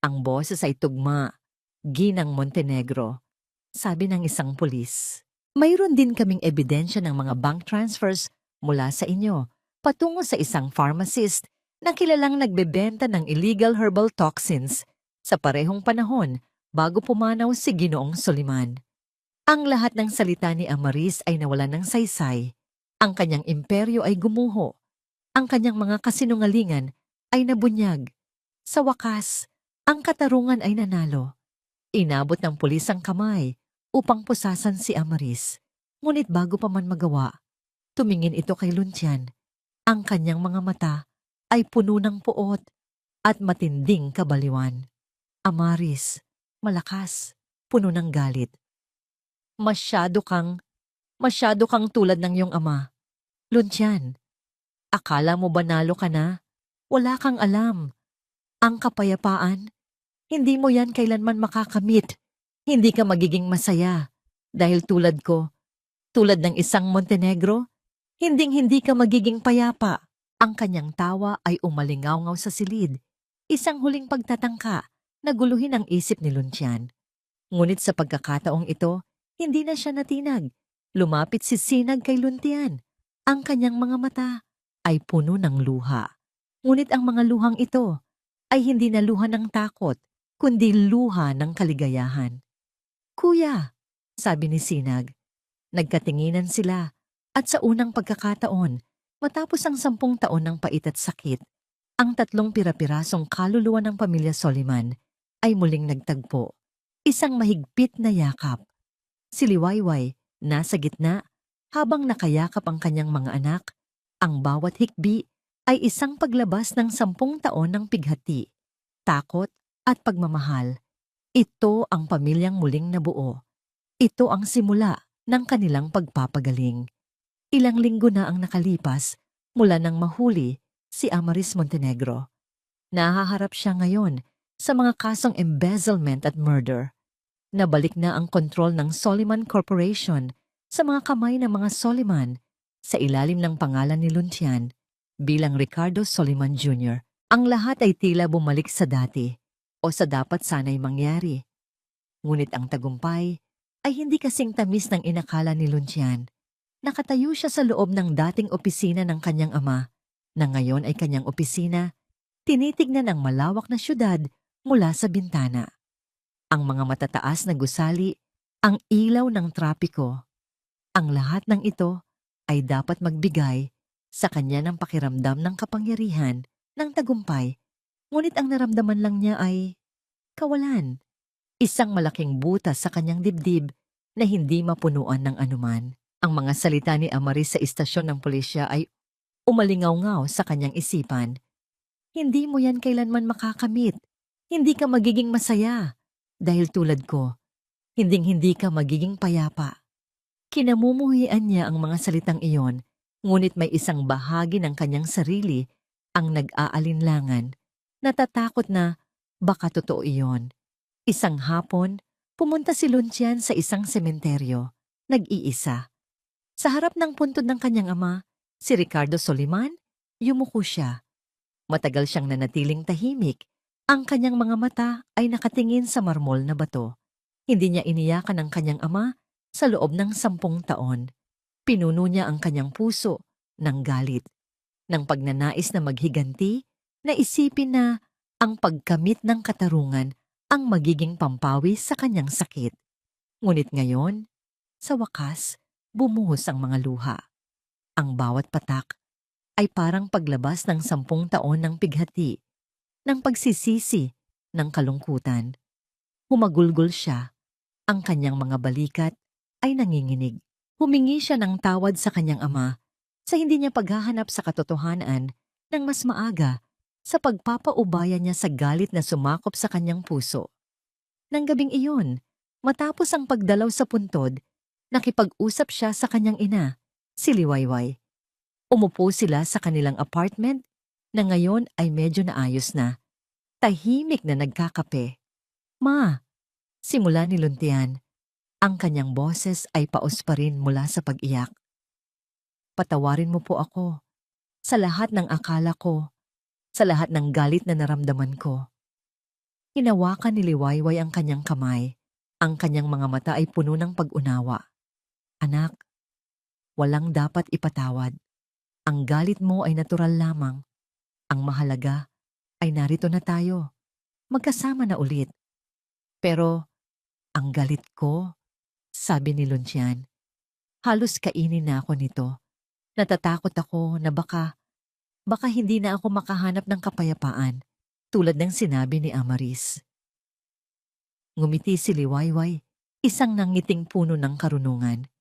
Ang boses ay tugma, Ginang Montenegro, sabi ng isang pulis. Mayroon din kaming ebidensya ng mga bank transfers mula sa inyo patungo sa isang pharmacist na kilalang nagbebenta ng illegal herbal toxins sa parehong panahon bago pumanaw si Ginoong Soliman. Ang lahat ng salita ni Amaris ay nawalan ng saysay. Ang kanyang imperyo ay gumuho. Ang kanyang mga kasinungalingan ay nabunyag. Sa wakas, ang katarungan ay nanalo. Inabot ng pulis ang kamay upang pusasan si Amaris. Ngunit bago pa man magawa, tumingin ito kay Luncian. Ang kanyang mga mata ay puno ng puot at matinding kabaliwan. Amaris, malakas, puno ng galit. Masyado kang tulad ng iyong ama. Luncian, akala mo ba nalo ka na? Wala kang alam. Ang kapayapaan, hindi mo yan kailanman makakamit. Hindi ka magiging masaya. Dahil tulad ko, tulad ng isang Montenegro, hinding-hindi ka magiging payapa. Ang kanyang tawa ay umalingaw-ngaw sa silid. Isang huling pagtatangka na guluhin ang isip ni Luncian. Ngunit sa pagkakataong ito, hindi na siya natinag. Lumapit si Sinag kay Luntian. Ang kanyang mga mata ay puno ng luha. Ngunit ang mga luhang ito ay hindi na luha ng takot, kundi luha ng kaligayahan. Kuya, sabi ni Sinag. Nagkatinginan sila at sa unang pagkakataon, matapos ang 10 taon ng pait at sakit, ang 3 pira-pirasong kaluluwa ng pamilya Soliman ay muling nagtagpo. Isang mahigpit na yakap. Si Liwayway nasa gitna habang nakayakap ang kanyang mga anak. Ang bawat hikbi ay isang paglabas ng 10 taon ng pighati, takot at pagmamahal. Ito ang pamilyang muling nabuo. Ito ang simula ng kanilang pagpapagaling. Ilang linggo na ang nakalipas mula nang mahuli si Amaris Montenegro. Nahaharap siya ngayon sa mga kasong embezzlement at murder. Nabalik na ang kontrol ng Soliman Corporation sa mga kamay ng mga Soliman sa ilalim ng pangalan ni Luncian bilang Ricardo Soliman Jr. Ang lahat ay tila bumalik sa dati o sa dapat sana'y mangyari. Ngunit ang tagumpay ay hindi kasing tamis ng inakala ni Luncian. Nakatayo siya sa loob ng dating opisina ng kanyang ama, na ngayon ay kanyang opisina, tinitignan ang malawak na syudad mula sa bintana. Ang mga matataas na gusali, ang ilaw ng trapiko. Ang lahat ng ito ay dapat magbigay sa kanya ng pakiramdam ng kapangyarihan, ng tagumpay. Ngunit ang naramdaman lang niya ay kawalan. Isang malaking butas sa kanyang dibdib na hindi mapunuan ng anuman. Ang mga salita ni Amaris sa istasyon ng pulisya ay umalingaw-ngaw sa kanyang isipan. Hindi mo yan kailanman makakamit. Hindi ka magiging masaya. Dahil tulad ko, hinding-hindi ka magiging payapa. Kinamumuhian niya ang mga salitang iyon, ngunit may isang bahagi ng kanyang sarili ang nag-aalinlangan. Natatakot na baka totoo iyon. Isang hapon, pumunta si Luncian sa isang sementeryo, nag-iisa. Sa harap ng puntod ng kanyang ama, si Ricardo Soliman, yumuko siya. Matagal siyang nanatiling tahimik. Ang kanyang mga mata ay nakatingin sa marmol na bato. Hindi niya iniyakan ang kanyang ama sa loob ng 10 taon. Pinuno niya ang kanyang puso ng galit, ng pagnanais na maghiganti, na isipin na ang pagkamit ng katarungan ang magiging pampawi sa kanyang sakit. Ngunit ngayon, sa wakas, bumuhos ang mga luha. Ang bawat patak ay parang paglabas ng 10 taon ng pighati, ng pagsisisi, ng kalungkutan. Humagulgol siya. Ang kanyang mga balikat ay nanginginig. Humingi siya ng tawad sa kanyang ama sa hindi niya paghahanap sa katotohanan ng mas maaga sa pagpapaubaya niya sa galit na sumakop sa kanyang puso. Nang gabing iyon, matapos ang pagdalaw sa puntod, Nakipag-usap siya sa kanyang ina, si Liwayway. Umupo sila sa kanilang apartment na ngayon ay medyo naayos na. Tahimik na nagkakape. Ma, simula ni Luntian. Ang kanyang boses ay paos pa rin mula sa pag-iyak. Patawarin mo po ako sa lahat ng akala ko, sa lahat ng galit na naramdaman ko. Hinawakan ni Liwayway ang kanyang kamay. Ang kanyang mga mata ay puno ng pag-unawa. Anak, walang dapat ipatawad. Ang galit mo ay natural lamang. Ang mahalaga ay narito na tayo. Magkasama na ulit. Pero ang galit ko, sabi ni Luncian, halos kainin na ako nito. Natatakot ako na baka hindi na ako makahanap ng kapayapaan, tulad ng sinabi ni Amaris. Ngumiti si Liwayway, isang nangiting puno ng karunungan.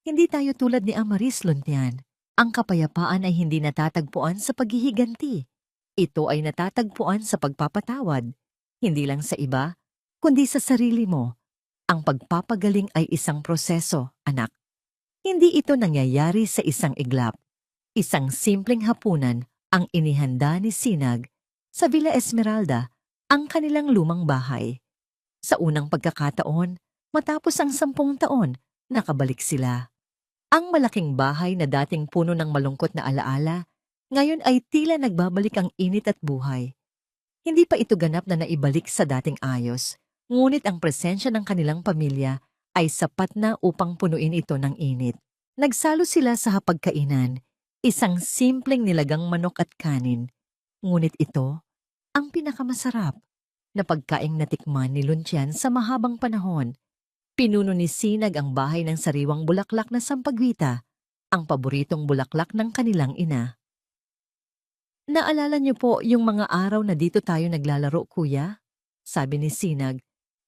Hindi tayo tulad ni Amaris, Luntian. Ang kapayapaan ay hindi natatagpuan sa paghihiganti. Ito ay natatagpuan sa pagpapatawad. Hindi lang sa iba, kundi sa sarili mo. Ang pagpapagaling ay isang proseso, anak. Hindi ito nangyayari sa isang iglap. Isang simpleng hapunan ang inihanda ni Sinag sa Villa Esmeralda, ang kanilang lumang bahay. Sa unang pagkakataon, matapos ang 10 taon, nakabalik sila. Ang malaking bahay na dating puno ng malungkot na alaala, ngayon ay tila nagbabalik ang init at buhay. Hindi pa ito ganap na naibalik sa dating ayos, ngunit ang presensya ng kanilang pamilya ay sapat na upang punuin ito ng init. Nagsalo sila sa hapagkainan, isang simpleng nilagang manok at kanin. Ngunit ito, ang pinakamasarap na pagkaing natikman ni Luncian sa mahabang panahon. Pinuno ni Sinag ang bahay ng sariwang bulaklak na sampagwita, ang paboritong bulaklak ng kanilang ina. Naalala niyo po yung mga araw na dito tayo naglalaro, kuya? Sabi ni Sinag,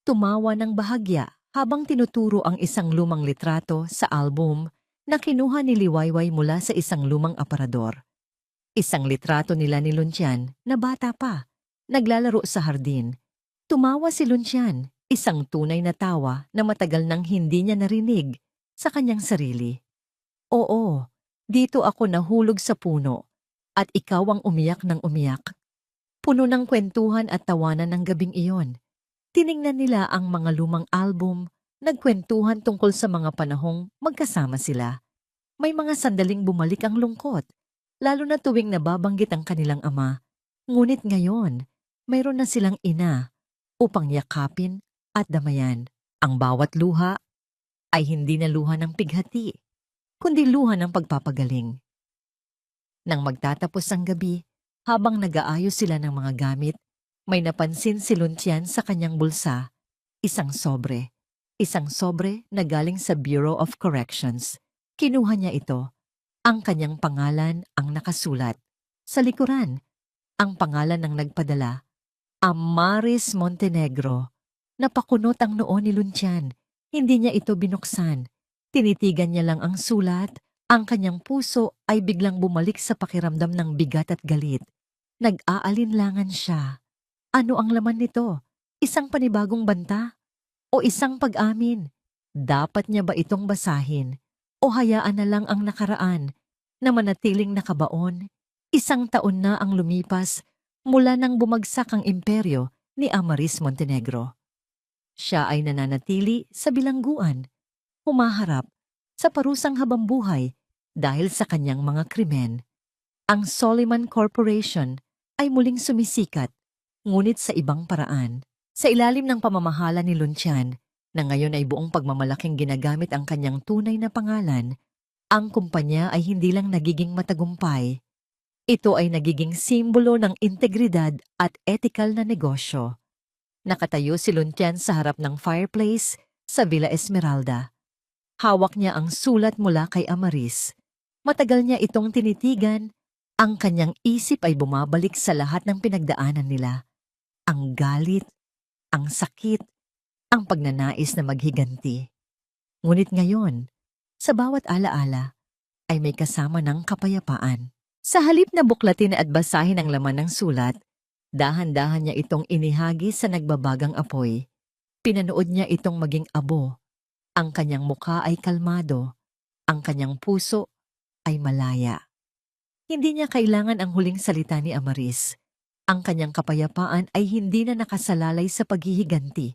tumawa ng bahagya habang tinuturo ang isang lumang litrato sa album na kinuha ni Liwayway mula sa isang lumang aparador. Isang litrato nila ni Luncian na bata pa, naglalaro sa hardin. Tumawa si Luncian, isang tunay na tawa na matagal nang hindi niya narinig sa kanyang sarili. Oo, dito ako nahulog sa puno at ikaw ang umiyak ng umiyak. Puno ng kwentuhan at tawanan ng gabing iyon. Tiningnan nila ang mga lumang album, nagkwentuhan tungkol sa mga panahong magkasama sila. May mga sandaling bumalik ang lungkot, lalo na tuwing nababanggit ang kanilang ama. Ngunit ngayon, mayroon na silang ina upang yakapin at damayan. Ang bawat luha ay hindi na luha ng pighati, kundi luha ng pagpapagaling. Nang magtatapos ang gabi, habang nag-aayos sila ng mga gamit, may napansin si Luncian sa kanyang bulsa, isang sobre. Isang sobre na galing sa Bureau of Corrections. Kinuha niya ito. Ang kanyang pangalan ang nakasulat. Sa likuran, ang pangalan ng nagpadala, Amaris Montenegro. Napakunot ang noo ni Luncian. Hindi niya ito binuksan. Tinitigan niya lang ang sulat. Ang kanyang puso ay biglang bumalik sa pakiramdam ng bigat at galit. Nag-aalinlangan siya. Ano ang laman nito? Isang panibagong banta? O isang pag-amin? Dapat niya ba itong basahin? O hayaan na lang ang nakaraan na manatiling nakabaon? 1 taon na ang lumipas mula nang bumagsak ang imperyo ni Amaris Montenegro. Siya ay nananatili sa bilangguan, humaharap sa parusang habambuhay dahil sa kanyang mga krimen. Ang Soliman Corporation ay muling sumisikat, ngunit sa ibang paraan. Sa ilalim ng pamamahala ni Luncian, na ngayon ay buong pagmamalaking ginagamit ang kanyang tunay na pangalan, ang kumpanya ay hindi lang nagiging matagumpay. Ito ay nagiging simbolo ng integridad at ethical na negosyo. Nakatayo si Luncian sa harap ng fireplace sa Villa Esmeralda. Hawak niya ang sulat mula kay Amaris. Matagal niya itong tinitigan. Ang kanyang isip ay bumabalik sa lahat ng pinagdaanan nila. Ang galit, ang sakit, ang pagnanais na maghiganti. Ngunit ngayon, sa bawat alaala, ay may kasama ng kapayapaan. Sa halip na buklatin at basahin ang laman ng sulat, dahan-dahan niya itong inihagi sa nagbabagang apoy. Pinanood niya itong maging abo, Ang kanyang mukha ay kalmado, ang kanyang puso ay malaya. Hindi niya kailangan ang huling salita ni Amaris. Ang kanyang kapayapaan ay hindi na nakasalalay sa paghihiganti.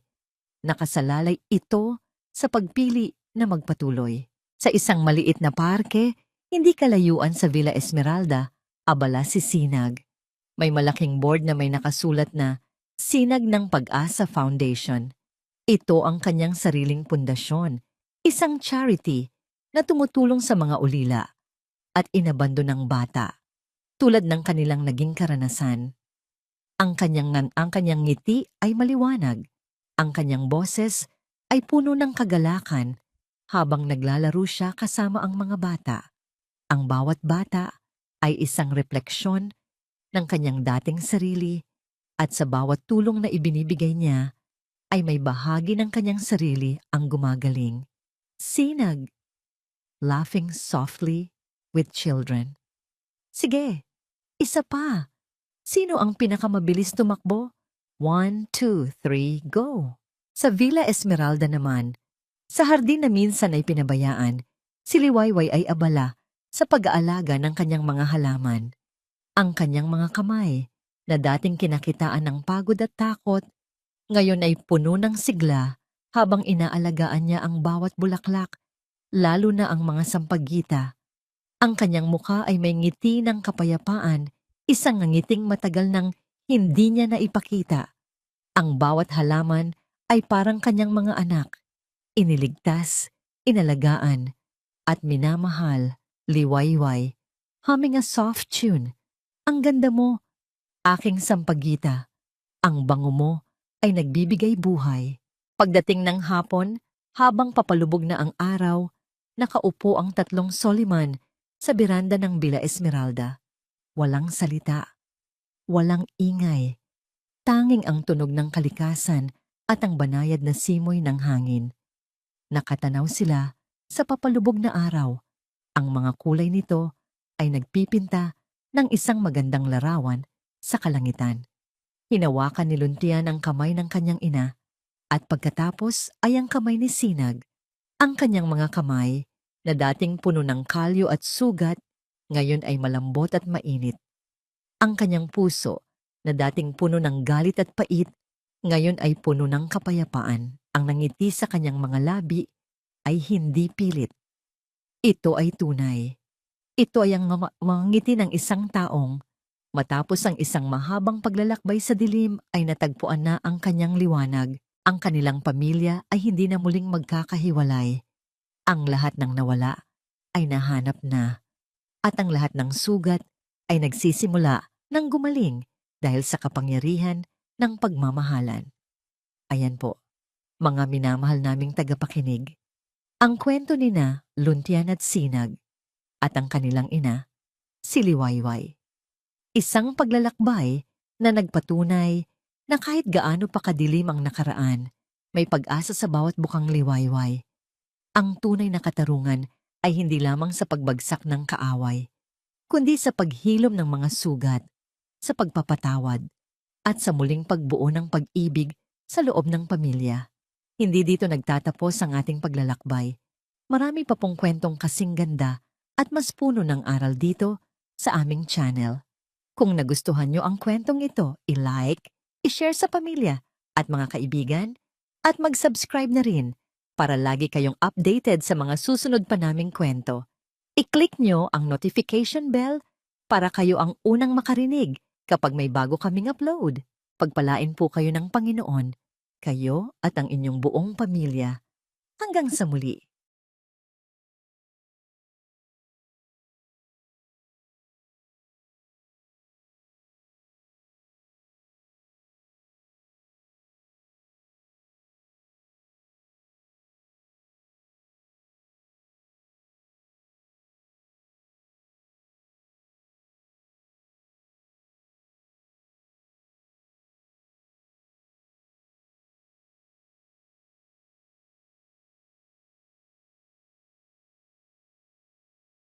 Nakasalalay ito sa pagpili na magpatuloy. Sa isang maliit na parke, hindi kalayuan sa Villa Esmeralda, abala si Sinag. May malaking board na may nakasulat na Sinag ng Pag-asa Foundation. Ito ang kanyang sariling pundasyon, isang charity na tumutulong sa mga ulila at inabandonang bata, tulad ng kanilang naging karanasan. Ang kanyang ngiti ay maliwanag, ang kanyang boses ay puno ng kagalakan habang naglalaro siya kasama ang mga bata. Ang bawat bata ay isang refleksyon ng kanyang dating sarili at sa bawat tulong na ibinibigay niya ay may bahagi ng kanyang sarili ang gumagaling. Sinag, laughing softly with children. Sige, isa pa. Sino ang pinakamabilis tumakbo? 1, 2, 3, go! Sa Villa Esmeralda naman, sa hardin na minsan ay pinabayaan, si Liwayway ay abala sa pag-aalaga ng kanyang mga halaman. Ang kanyang mga kamay, na dating kinakitaan ng pagod at takot, ngayon ay puno ng sigla habang inaalagaan niya ang bawat bulaklak, lalo na ang mga sampagita. Ang kanyang mukha ay may ngiti ng kapayapaan, isang ngiting matagal nang hindi niya naipakita. Ang bawat halaman ay parang kanyang mga anak, iniligtas, inalagaan, at minamahal. Liwayway, humming a soft tune. Ang ganda mo, aking sampagita. Ang bango mo ay nagbibigay buhay. Pagdating ng hapon, habang papalubog na ang araw, nakaupo ang tatlong Soliman sa beranda ng Villa Esmeralda. Walang salita, walang ingay, tanging ang tunog ng kalikasan at ang banayad na simoy ng hangin. Nakatanaw sila sa papalubog na araw. Ang mga kulay nito ay nagpipinta ng isang magandang larawan sa kalangitan. Hinawakan ni Luntian ang kamay ng kanyang ina at pagkatapos ay ang kamay ni Sinag. Ang kanyang mga kamay na dating puno ng kalyo at sugat, ngayon ay malambot at mainit. Ang kanyang puso na dating puno ng galit at pait, ngayon ay puno ng kapayapaan. Ang nangiti sa kanyang mga labi ay hindi pilit. Ito ay tunay. Ito ay ang mga ngiti ng isang taong matapos ang isang mahabang paglalakbay sa dilim ay natagpuan na ang kanyang liwanag. Ang kanilang pamilya ay hindi na muling magkakahiwalay. Ang lahat ng nawala ay nahanap na. At ang lahat ng sugat ay nagsisimula ng gumaling dahil sa kapangyarihan ng pagmamahalan. Ayan po, mga minamahal naming tagapakinig. Ang kwento nina Luntian at Sinag at ang kanilang ina, si Liwayway. Isang paglalakbay na nagpatunay na kahit gaano pa kadilim ang nakaraan, may pag-asa sa bawat bukang liwayway. Ang tunay na katarungan ay hindi lamang sa pagbagsak ng kaaway, kundi sa paghilom ng mga sugat, sa pagpapatawad, at sa muling pagbuo ng pag-ibig sa loob ng pamilya. Hindi dito nagtatapos ang ating paglalakbay. Marami pa pong kwentong kasing ganda at mas puno ng aral dito sa aming channel. Kung nagustuhan nyo ang kwentong ito, i-like, i-share sa pamilya at mga kaibigan, at mag-subscribe na rin para lagi kayong updated sa mga susunod pa naming kwento. I-click nyo ang notification bell para kayo ang unang makarinig kapag may bago kaming upload. Pagpalain po kayo ng Panginoon, kayo at ang inyong buong pamilya. Hanggang sa muli.